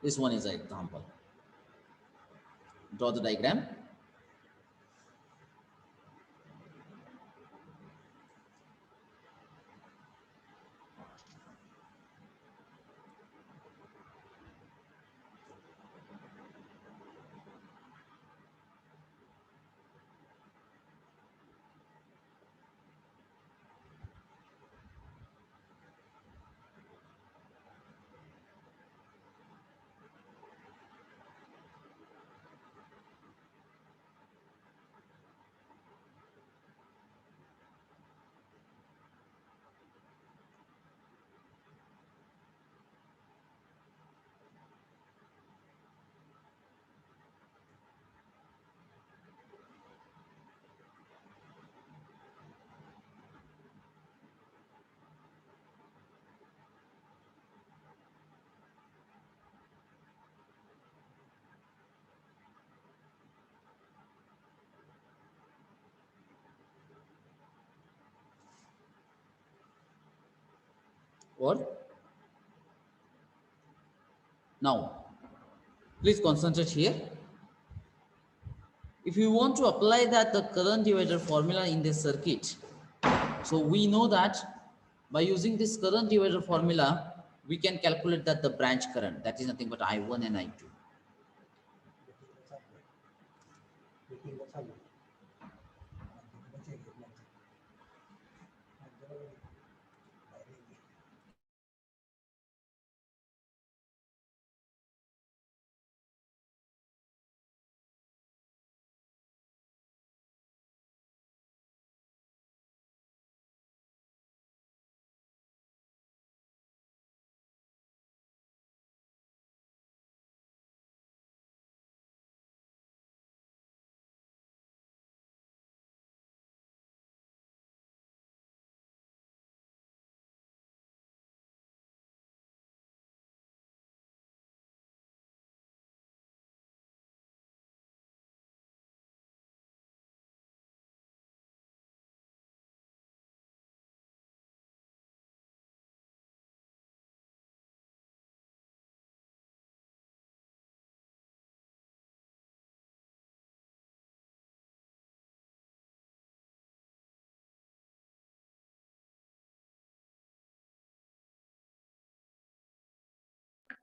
Speaker 1: This one is an example. Draw the diagram. Or now, please concentrate here. If you want to apply that the current divider formula in this circuit, so we know that by using this current divider formula, we can calculate that the branch current, that is nothing but I1 and I2.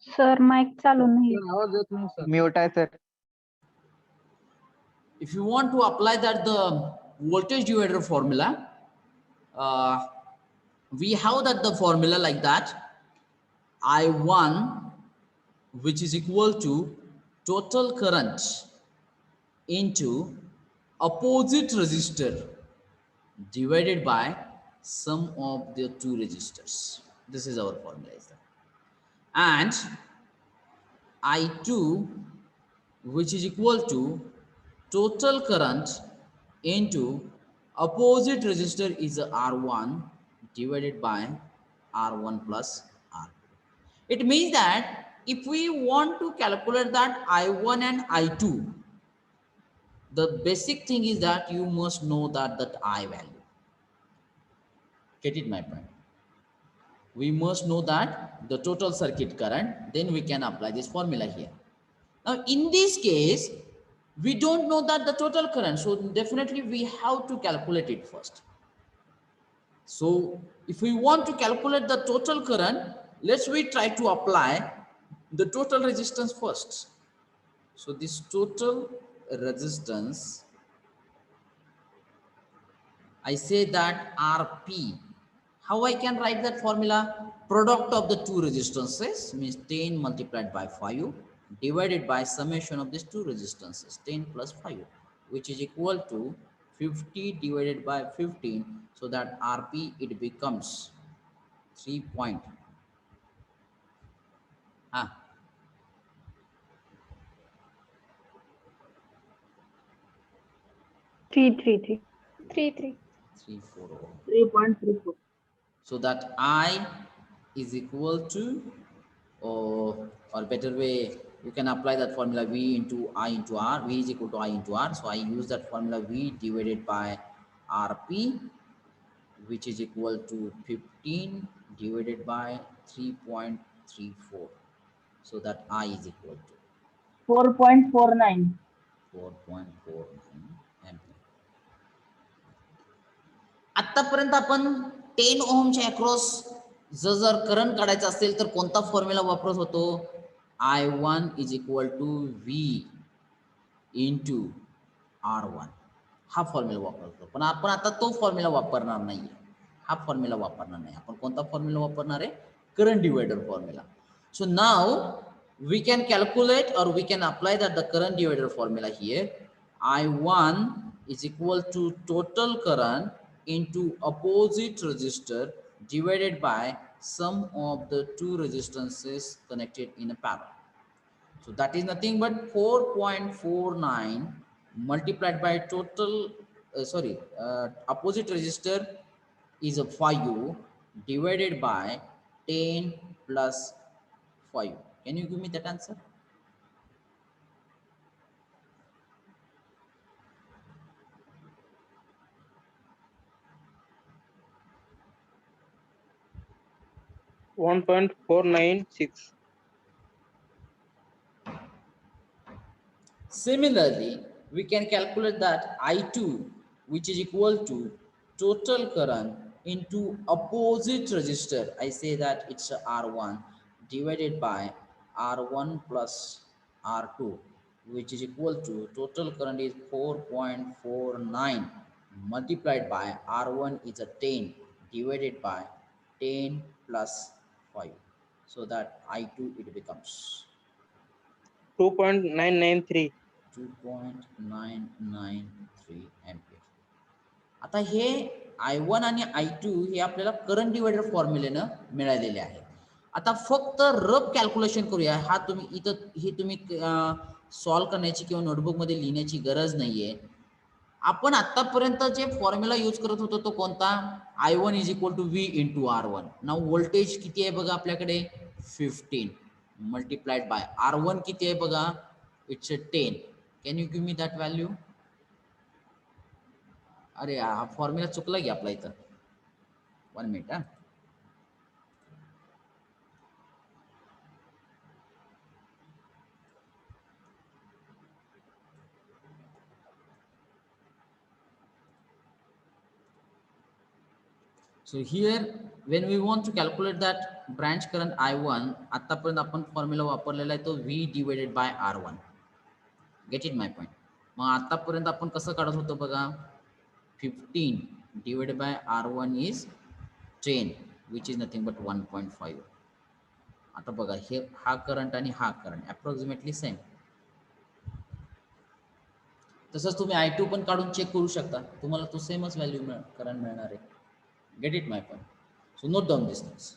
Speaker 2: Sir mic चालू नाही.
Speaker 4: आवाज येत नाही sir. Mute आहे sir.
Speaker 1: If you want to apply that the voltage divider formula, we have that the formula like that, I1 which is equal to total current into opposite resistor divided by sum of the two resistors. This is our formula, is that. And I2 which is equal to total current into opposite resistor is R1 divided by R1 plus R2. It means that if we want to calculate that I1 and I2, the basic thing is that you must know that I value. Get it my point? We must know that the total circuit current, then we can apply this formula here. Now in this case, we don't know that the total current, so definitely we have to calculate it first. So if we want to calculate the total current, we try to apply the total resistance first. So this total resistance, I say that Rp. How I can write that formula? Product of the two resistances means 10 multiplied by 5 divided by summation of these two resistances, 10 plus 5, which is equal to 50 divided by 15. So that Rp, it becomes 3 point.
Speaker 2: 333.
Speaker 1: 340.
Speaker 7: 3.34.
Speaker 1: So that I is equal to, or better way, you can apply that formula V into I into R. V is equal to I into R. So I use that formula V divided by Rp, which is equal to 15 divided by 3.34. So that I is equal to
Speaker 7: 4.49.
Speaker 1: 4.49 ampere. आतापर्यंत आपण 10 ओहमच्या across जर current काढायचा असेल तर कोणता formula वापरत होतो? I1 is equal to V into R1. हा फॉर्म्युला वापरतो. पण आपण आता तो फॉर्म्युला वापरणार नाहीये. हा फॉर्म्युला वापरणार नाही. आपण कोणता फॉर्म्युला वापरणार आहे? Current divider formula. So now we can calculate or we can apply that the current divider formula here. I1 is equal to total current into opposite resistor divided by sum of the two resistances connected in a parallel. So that is nothing but 4.49 multiplied by total opposite resistor is a 5 divided by 10 plus 5. Can you give me that answer?
Speaker 4: $1.496.
Speaker 1: Similarly, we can calculate that I2, which is equal to total current into opposite resistor. I say that it's a R1 divided by R1 plus R2, which is equal to total current is 4.49 multiplied by R1 is a 10 divided by 10 plus 5. So that I2 it becomes
Speaker 4: 2.993.
Speaker 1: 2.993 ampere. आता हे I1 आणि I2 हे आपल्याला current divider फॉर्म्युलेनं मिळालेले आहे. आता फक्त rough calculation करूया. हा तुम्ही इथं हे तुम्ही सॉल्व्ह करण्याची किंवा नोटबुक मध्ये लिहिण्याची गरज नाहीये. आपण आतापर्यंत जे फॉर्म्युला यूज करत होतो तो कोणता? I1 is equal to V into R1. Now voltage किती आहे बघा आपल्याकडे? 15 मल्टिप्लाइड बाय R1 किती आहे बघा? It's a 10. Can you give me that value? अरे हा फॉर्म्युला चुकला की आपला इथं. 1 minute. So here when we want to calculate that branch current I1 आतापर्यंत आपण फॉर्म्युला वापरलेला आहे तो V divided by R1. Get it my point. मग आतापर्यंत आपण कसं काढत होतो बघा, 15 divided by R1 is 10 which is nothing but 1.5. आता बघा हे हा करंट आणि हा करंट अप्रॉक्सिमेटली सेम. तसंच तुम्ही I2 पण काढून चेक करू शकता, तुम्हाला तो सेमच व्हॅल्यू करंट मिळणार आहे. Gate it my point. So note down this things.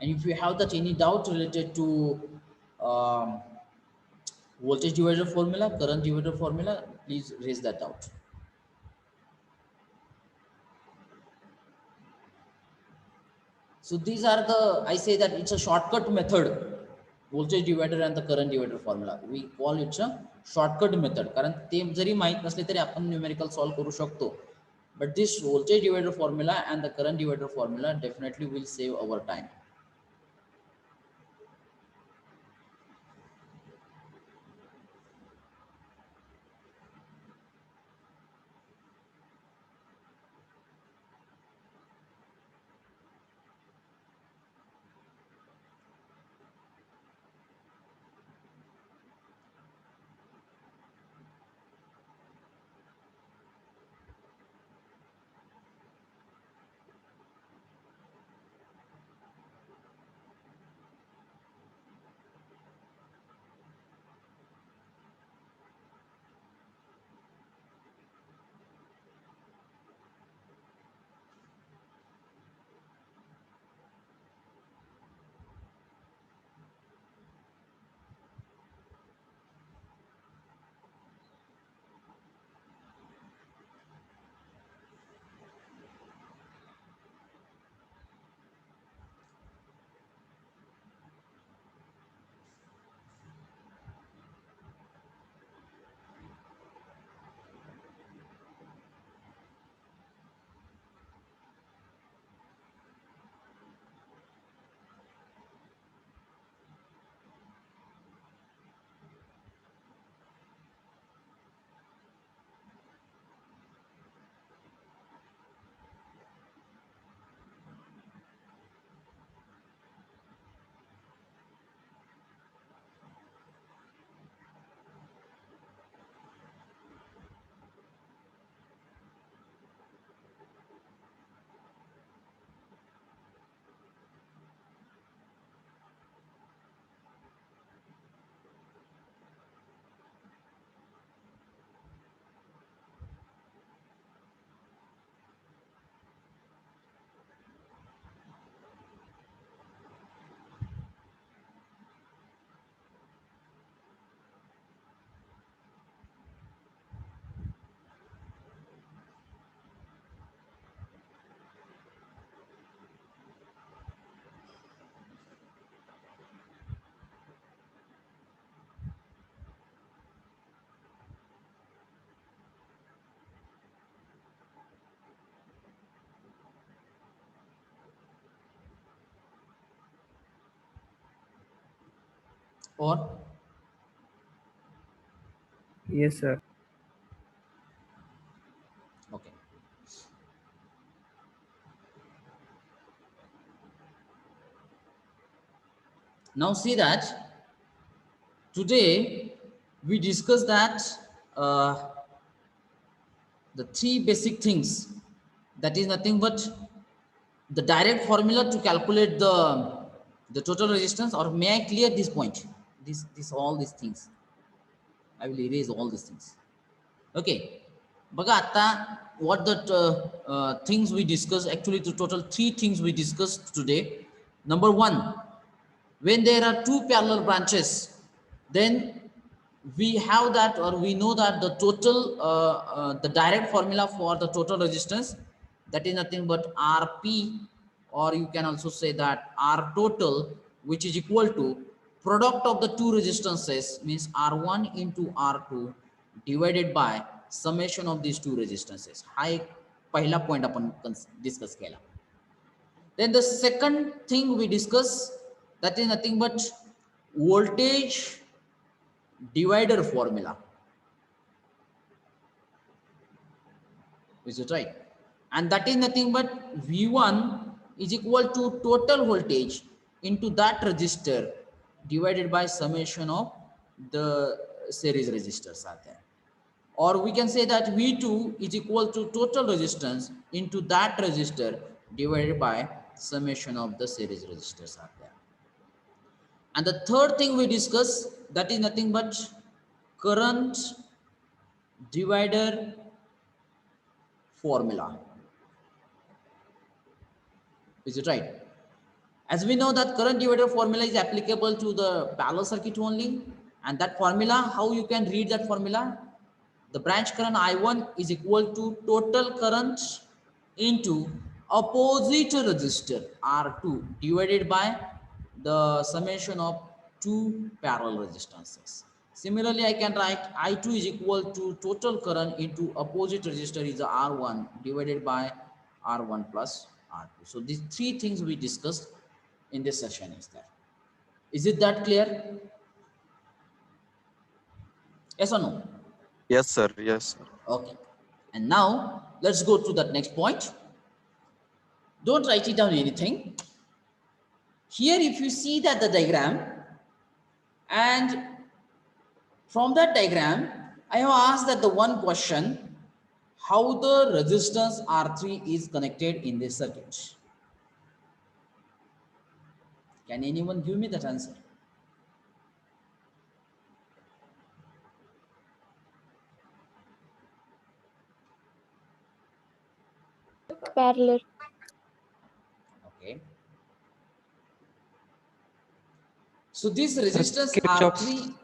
Speaker 1: And if you have that any doubt related to voltage divider formula, current divider formula, please raise that doubt. So these are the, I say that it's a shortcut method, voltage divider and the current divider formula. We call it a shortcut method. कारण ते जरी माहित नसले तरी आपण numerical solve करू शकतो. But this voltage divider formula and the current divider formula definitely will save our time. Or
Speaker 5: Yes, sir.
Speaker 1: okay. Now see that today we discussed that the three basic things, that is nothing but the direct formula to calculate the total resistance. Or may I clear this point? This all these things. I will erase all these things. Okay. Baga atta what the things we discussed, actually the total three things we discussed today. Number one, when there are two parallel branches, then we have that, or we know that the total the direct formula for the total resistance, that is nothing but Rp, or you can also say that R total, which is equal to product of the two resistances, means R1 into R2 divided by summation of these two resistances. हा एक पहिला point आपण discuss केला. Then the second thing we discuss, that is nothing but voltage divider formula. Is it right? And that is nothing but V1 is equal to total voltage into that resistor divided by summation of the series resistors are there. Or we can say that V2 is equal to total resistance into that resistor divided by summation of the series resistors are there. And the third thing we discuss, that is nothing but current divider formula. Is it right? As we know that current divider formula is applicable to the parallel circuit only, and that formula, how you can read that formula? The branch current I1 is equal to total current into opposite resistor R2 divided by the summation of two parallel resistances. Similarly, I can write I2 is equal to total current into opposite resistor is R1 divided by R1 plus R2. So these three things we discussed in this session is there. Is it that clear? Yes or no?
Speaker 8: Yes, sir. Yes, sir.
Speaker 1: Okay. And now let's go to that next point. Don't write it down anything. Here, if you see that the diagram, and from that diagram, I have asked that the one question, how the resistance R3 is connected in this circuit. Can anyone give me that answer?
Speaker 3: Parallel.
Speaker 1: Okay. So this resistance
Speaker 4: Kirchhoff's-
Speaker 1: R3,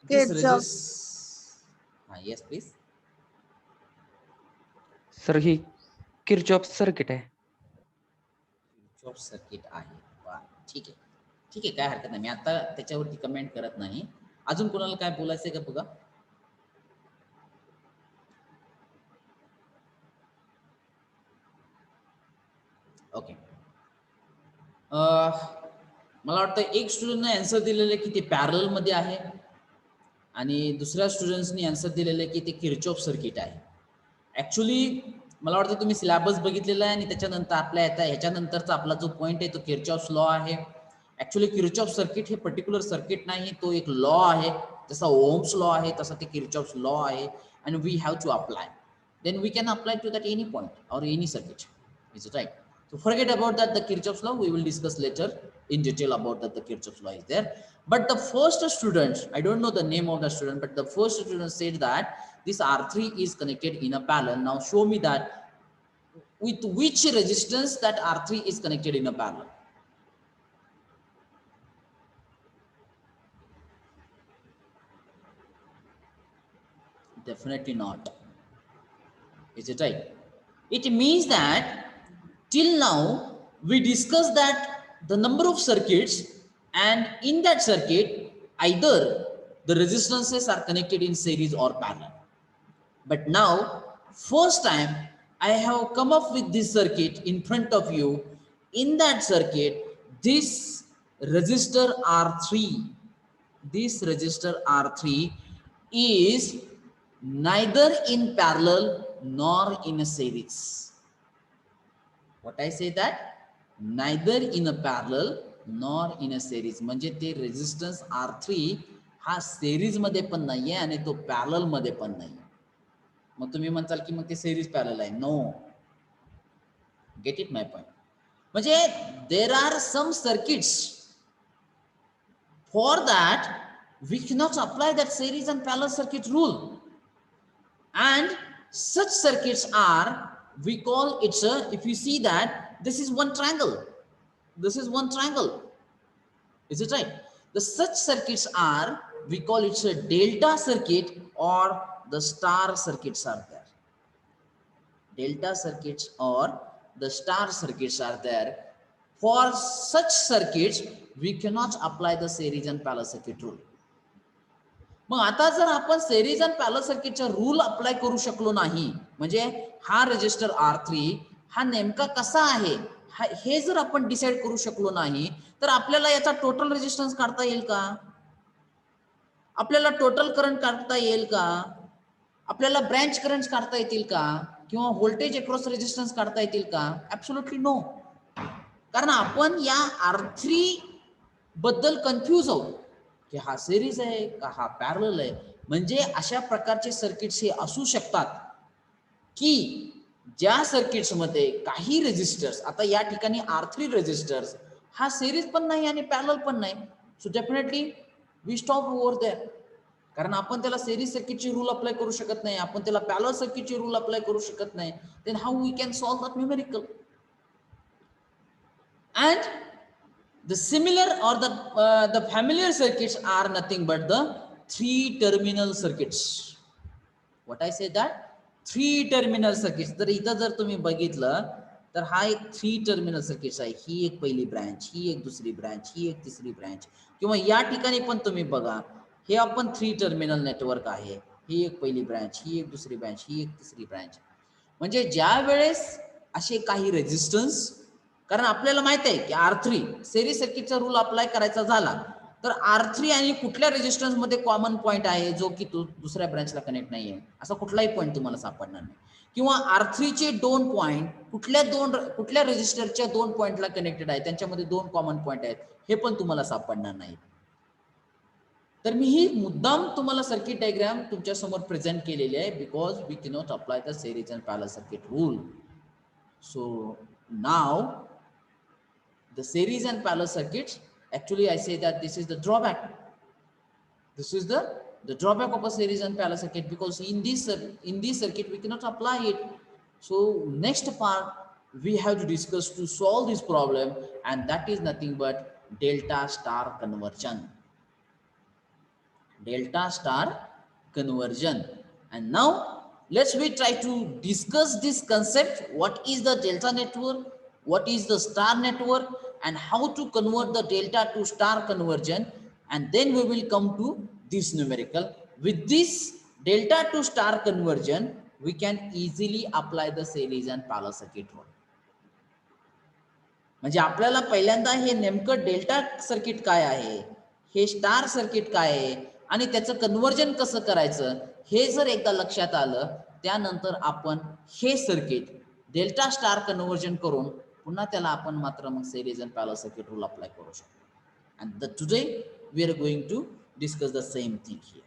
Speaker 1: this
Speaker 3: Kirchhoff.
Speaker 1: resist. Yes, please.
Speaker 4: Sir he Kirchhoff circuit आहे.
Speaker 1: Kirchhoff circuit आहे. वा, ठीक आहे. ठीक आहे, काय हरकत नाही. मी आता त्याच्यावरती कमेंट करत नाही. अजून कोणाला काय बोलायचंय का बघा? ओके. मला वाटतं एक स्टुडंटने आन्सर दिलेलं की ते पॅरलल मध्ये आहे आणि दुसऱ्या स्टुडंट्सनी आन्सर दिलेलं की ते किर्चॉफ सर्किट आहे. ऍक्च्युली मला वाटतं तुम्ही सिलेबस बघितलेला आहे आणि त्याच्यानंतर आपल्या ह्याच्यानंतरचा आपला जो पॉइंट आहे तो किर्चॉफ लॉ आहे. ऍक्च्युली किर्चॉफ सर्किट हे पर्टिक्युलर सर्किट नाही, तो एक लॉ आहे. जसा ओम्स लॉ आहे तसा ते किर्चॉफ लॉ आहे आणि we have to apply. Then we can apply to that any point और any circuit. Is it right? So forget about that, the Kirchhoff's law. We will discuss later in detail about that the Kirchhoff's law is there. But the first student, I don't know the name of the student, but the first student said that this R3 is connected in a parallel. Now show me that with which resistance that R3 is connected in a parallel. Definitely not. Is it right? It means that till now we discussed that the number of circuits, and in that circuit either the resistances are connected in series or parallel. But now first time I have come up with this circuit in front of you. In that circuit, this resistor R3, this resistor R3 is neither in parallel nor in a series. What I say that? Neither in a parallel nor in a series. म्हणजे ते resistance R3 हा series मध्ये पण नाहीये आणि तो parallel मध्ये पण नाहीये. मग तुम्ही म्हणताल की मग ते सेरीज पॅरलल आहे. No. Get it my point. म्हणजे there are some circuits for that we cannot apply that series and parallel circuit rule. And such circuits are, we call it, if you see that this is one triangle, this is one triangle, is it right? The such circuits are, we call it a delta circuit or the star circuits are there. Delta circuits or the star circuits are there. For such circuits we cannot apply the series and parallel circuit rule. मग आता जर आपण series आणि parallel सर्किटचा rule apply करू शकलो नाही, म्हणजे हा रेजिस्टर R3 हा नेमका कसा आहे हे जर आपण डिसाइड करू शकलो नाही, तर आपल्याला याचा टोटल रेजिस्टन्स काढता येईल का? आपल्याला टोटल करंट काढता येईल का? आपल्याला ब्रँच करंट काढता येतील का? किंवा व्होल्टेज अक्रॉस रेजिस्टन्स काढता येतील का? Absolutely no. कारण आपण या R3 बद्दल कन्फ्यूज आहोत की हा सिरीज आहे का हा पॅरलल आहे. म्हणजे अशा प्रकारचे सर्किट्स हे असू शकतात की ज्या सर्किट्स मध्ये काही रेजिस्टर्स, आता या ठिकाणी R3 रेजिस्टर्स हा सिरीज पण नाही आणि पॅरलल पण नाही. So definitely we stop over there. कारण आपण त्याला सिरीज सर्किटची रूल अप्लाय करू शकत नाही, आपण त्याला पॅरलल सर्किटची रूल अप्लाय करू शकत नाही. Then how we can solve that numerical? And the similar or the familiar circuits are nothing but the 3-terminal circuits. What I say that 3-terminal circuits. तर इथं जर तुम्ही बघितलं तर हा एक 3-terminal सर्किट्स आहे. ही एक पहिली ब्रँच, ही एक दुसरी ब्रँच, ही एक तिसरी ब्रँच. किंवा या ठिकाणी पण तुम्ही बघा, हे आपण 3-terminal नेटवर्क आहे. ही एक पहिली ब्रँच, ही एक दुसरी ब्रँच, ही एक तिसरी ब्रँच. म्हणजे ज्या वेळेस असे काही रेजिस्टन्स, कारण आपल्याला माहित आहे की R3 सिरीज सर्किटचा रूल अप्लाय करायचा झाला तर R3 आणि कुठल्या रेजिस्टन्स मध्ये कॉमन पॉइंट आहे जो की दुसऱ्या ब्रँचला कनेक्ट नाहीये, असा कुठलाही पॉइंट तुम्हाला सापडणार नाही. किंवा R3 चे 2 पॉइंट कुठल्या रेजिस्टरच्या 2 पॉइंटला कनेक्टेड आहे, त्यांच्यामध्ये 2 कॉमन पॉइंट आहेत, हे पण तुम्हाला सापडणार नाही. तर मी ही मुद्दाम तुम्हाला सर्किट डायग्राम तुमच्या समोर प्रेझेंट केलेली आहे because we cannot apply the series and parallel circuit rule. So now the series and parallel circuits, actually I say that this is the drawback. This is the drawback of a series and parallel circuit, because in this circuit we cannot apply it. So next part we have to discuss to solve this problem, and that is nothing but delta star conversion. Delta star conversion. And now let's we try to discuss this concept. What is the delta network? What is the star network, and how to convert the delta to star conversion, and then we will come to this numerical. With this delta to star conversion we can easily apply the series and parallel circuit rule. म्हणजे आपल्याला पहिल्यांदा हे नेमकं delta circuit काय आहे, हे star circuit काय आहे आणि त्याचं कन्वर्जन कसं करायचं हे जर एकदा लक्षात आलं, त्यानंतर आपण हे सर्किट डेल्टा स्टार कन्वर्जन करून पुन्हा त्याला आपण मात्र मग series and parallel circuit rule apply करू शकतो. And today we are going to discuss the same thing here.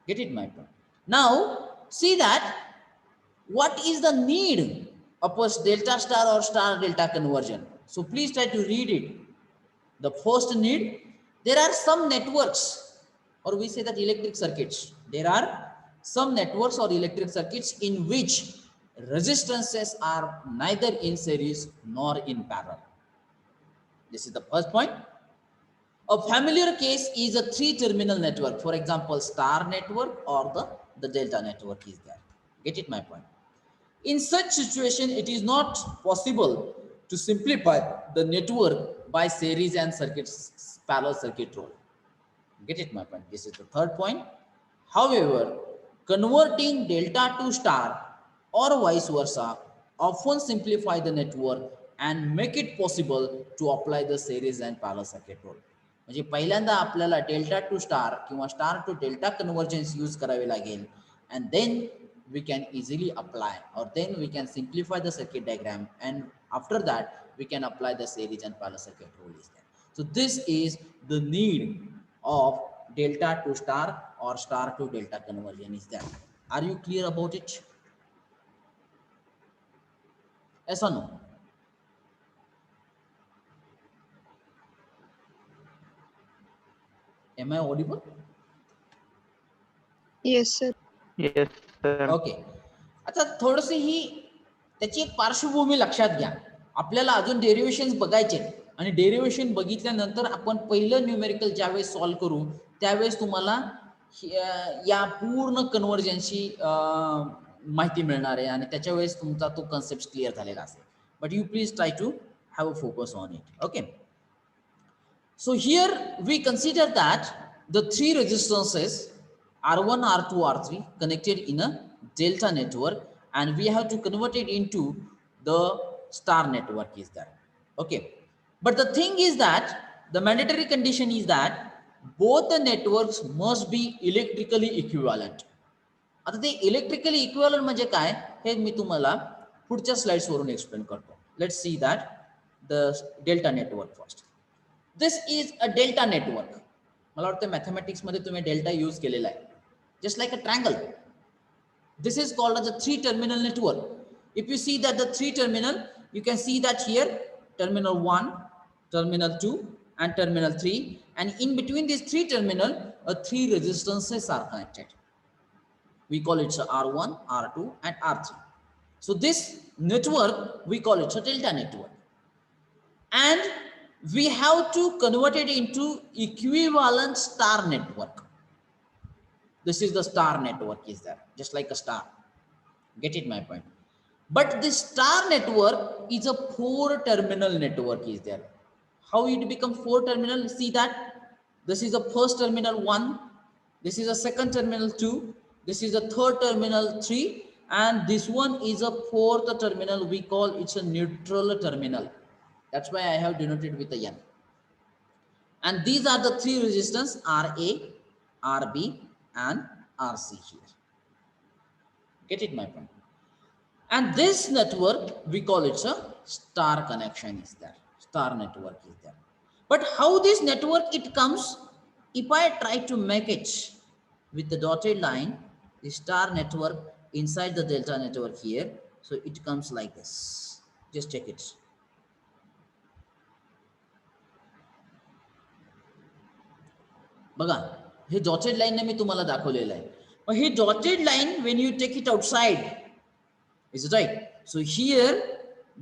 Speaker 1: Get it my point? Now see that what is the need of a delta star or star delta conversion. So please try to read it. The first need, there are some networks, or we say that electric circuits. There are some networks or electric circuits in which resistances are neither in series nor in parallel. This is the first point. A familiar case is a 3-terminal network. For example, star network or the delta network is there. Get it my point? In such situation, it is not possible to simplify the network by series and parallel circuit rule. Get it my point? This is the third point. However, converting delta to star or vice versa often simplify the network and make it possible to apply the series and parallel circuit rule. म्हणजे पहिल्यांदा आपल्याला delta to star किंवा star to delta conversions use करावे लागेल, and then we can easily apply, or then we can simplify the circuit diagram, and after that we can apply the series and parallel circuit rule is there. So this is the need of delta to star or star to delta conversion is there. Are you clear about it? Yes or no? Am I audible?
Speaker 3: Yes, sir.
Speaker 4: Yes, sir.
Speaker 1: Okay. आता थोडीशी ही त्याची एक पार्श्वभूमी लक्षात घ्या. आपल्याला अजून डेरिव्हेशन्स बघायचे आणि डेरिव्हेशन बघितल्यानंतर आपण पहिलं न्यूमेरिकल ज्यावेळेस सॉल्व्ह करू त्यावेळेस तुम्हाला या पूर्ण कन्वर्जनची माहिती मिळणार आहे आणि त्याच्या वेळेस तुमचा तो कन्सेप्ट क्लिअर झालेला असेल. But you please try to have a focus on it. Okay. So here we consider that the 3 resistances R1, R2, R3 connected in a delta network, and we have to convert it into the star network is there. Okay. But the thing is that the mandatory condition is that both the networks must be electrically equivalent. आता ते electrically equivalent म्हणजे काय हे मी तुम्हाला पुढच्या slides वरून explain करतो. Let's see that the delta network first. This is a delta network. मला वाटतं मॅथमॅटिक्स मध्ये तुम्ही डेल्टा यूज केलेला आहे. Just like a triangle. This is called as a three terminal network. If you see that the three terminal, you can see that here terminal 1, terminal 2 and terminal 3, and in between these three terminal, three resistances are connected. We call it R1, R2 and R3. So this network we call it a delta network, and we have to convert it into equivalent star network. This is the star network is there, just like a star. Get it my point? But this star network is a 4-terminal network is there. How it become 4-terminal? See that this is the first terminal 1, this is a second terminal 2, this is a third terminal 3, and this one is a 4th terminal. We call it's a neutral terminal. That's why I have denoted with a N. And these are the three resistance RA, RB and RC here. Get it my point? And this network we call it a star connection is there, star network is there. But how this network it comes? If I try to make it with the dotted line, the star network inside the delta network here, so it comes like this. Just check it. बघा हे dotted line ने मी तुम्हाला दाखवलेलं आहे. पण हे dotted line when you take it outside, is it right? So here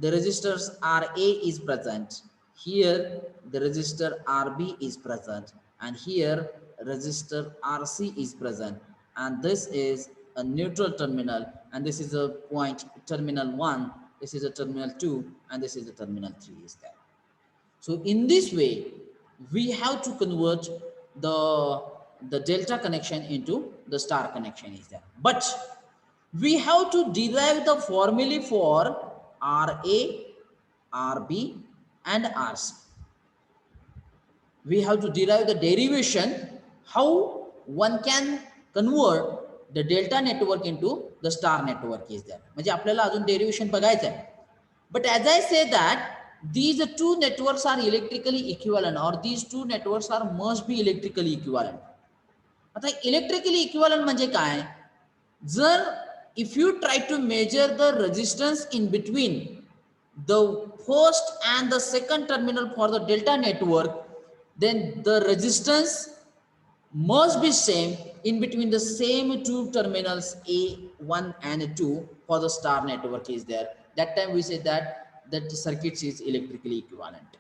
Speaker 1: the resistors RA is present, here the resistor RB is present, and here resistor RC is present, and this is a neutral terminal, and this is a point terminal 1, this is a terminal 2, and this is a terminal 3 is there. So in this way we have to convert the delta connection into the star connection is there. But we have to derive the formulae for RA, RB and RC. We have to derive the derivation how one can convert the delta network into the star network is there. म्हणजे आपल्याला अजून derivation बघायचं आहे. But as I say that these two networks are electrically equivalent, or these two networks are must be electrically equivalent. आता electrically equivalent म्हणजे काय? जर if you try to measure the resistance in between the first and the second terminal for the delta network, then the resistance must be same in between the same two terminals A1 and 2 for the star network is there. That time we say that the circuit is electrically equivalent.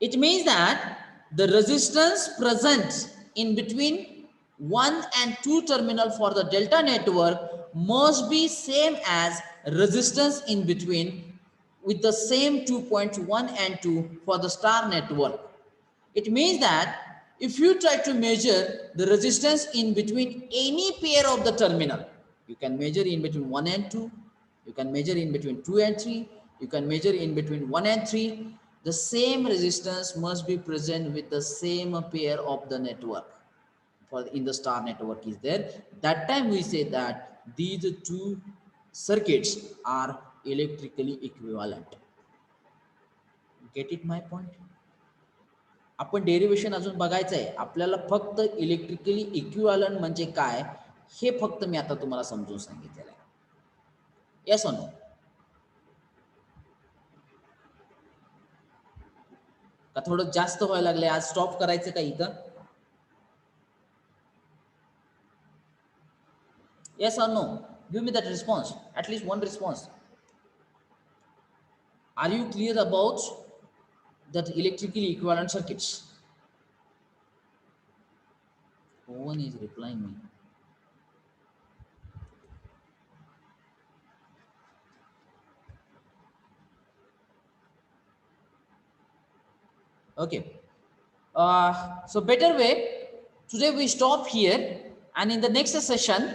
Speaker 1: It means that the resistance present in between 1 and 2 terminal for the delta network must be same as resistance in between with the same 2.1 and 2 for the star network. It means that if you try to measure the resistance in between any pair of the terminal, you can measure in between 1 and 2, you can measure in between 2 and 3, you can measure in between 1 and 3. The same resistance must be present with the same pair of the network for in the star network is there. That time we say that these two circuits are electrically equivalent. Get it my point? आपण derivation अजून बघायचं आहे. आपल्याला फक्त electrically equivalent म्हणजे काय हे फक्त मी आता तुम्हाला समजून सांगितलेलं आहे. Yes or no? का थोडं जास्त व्हायला लागले? आज स्टॉप करायचं का इथं? Yes or no? Give me that response. At least one response. Are you clear about that electrically equivalent circuits? No one is replying me. Okay. So better way. Today we stop here, and in the next session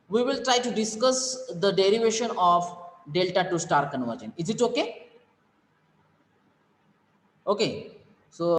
Speaker 1: we will try to discuss the derivation of delta to star conversion. Is it okay? Okay. So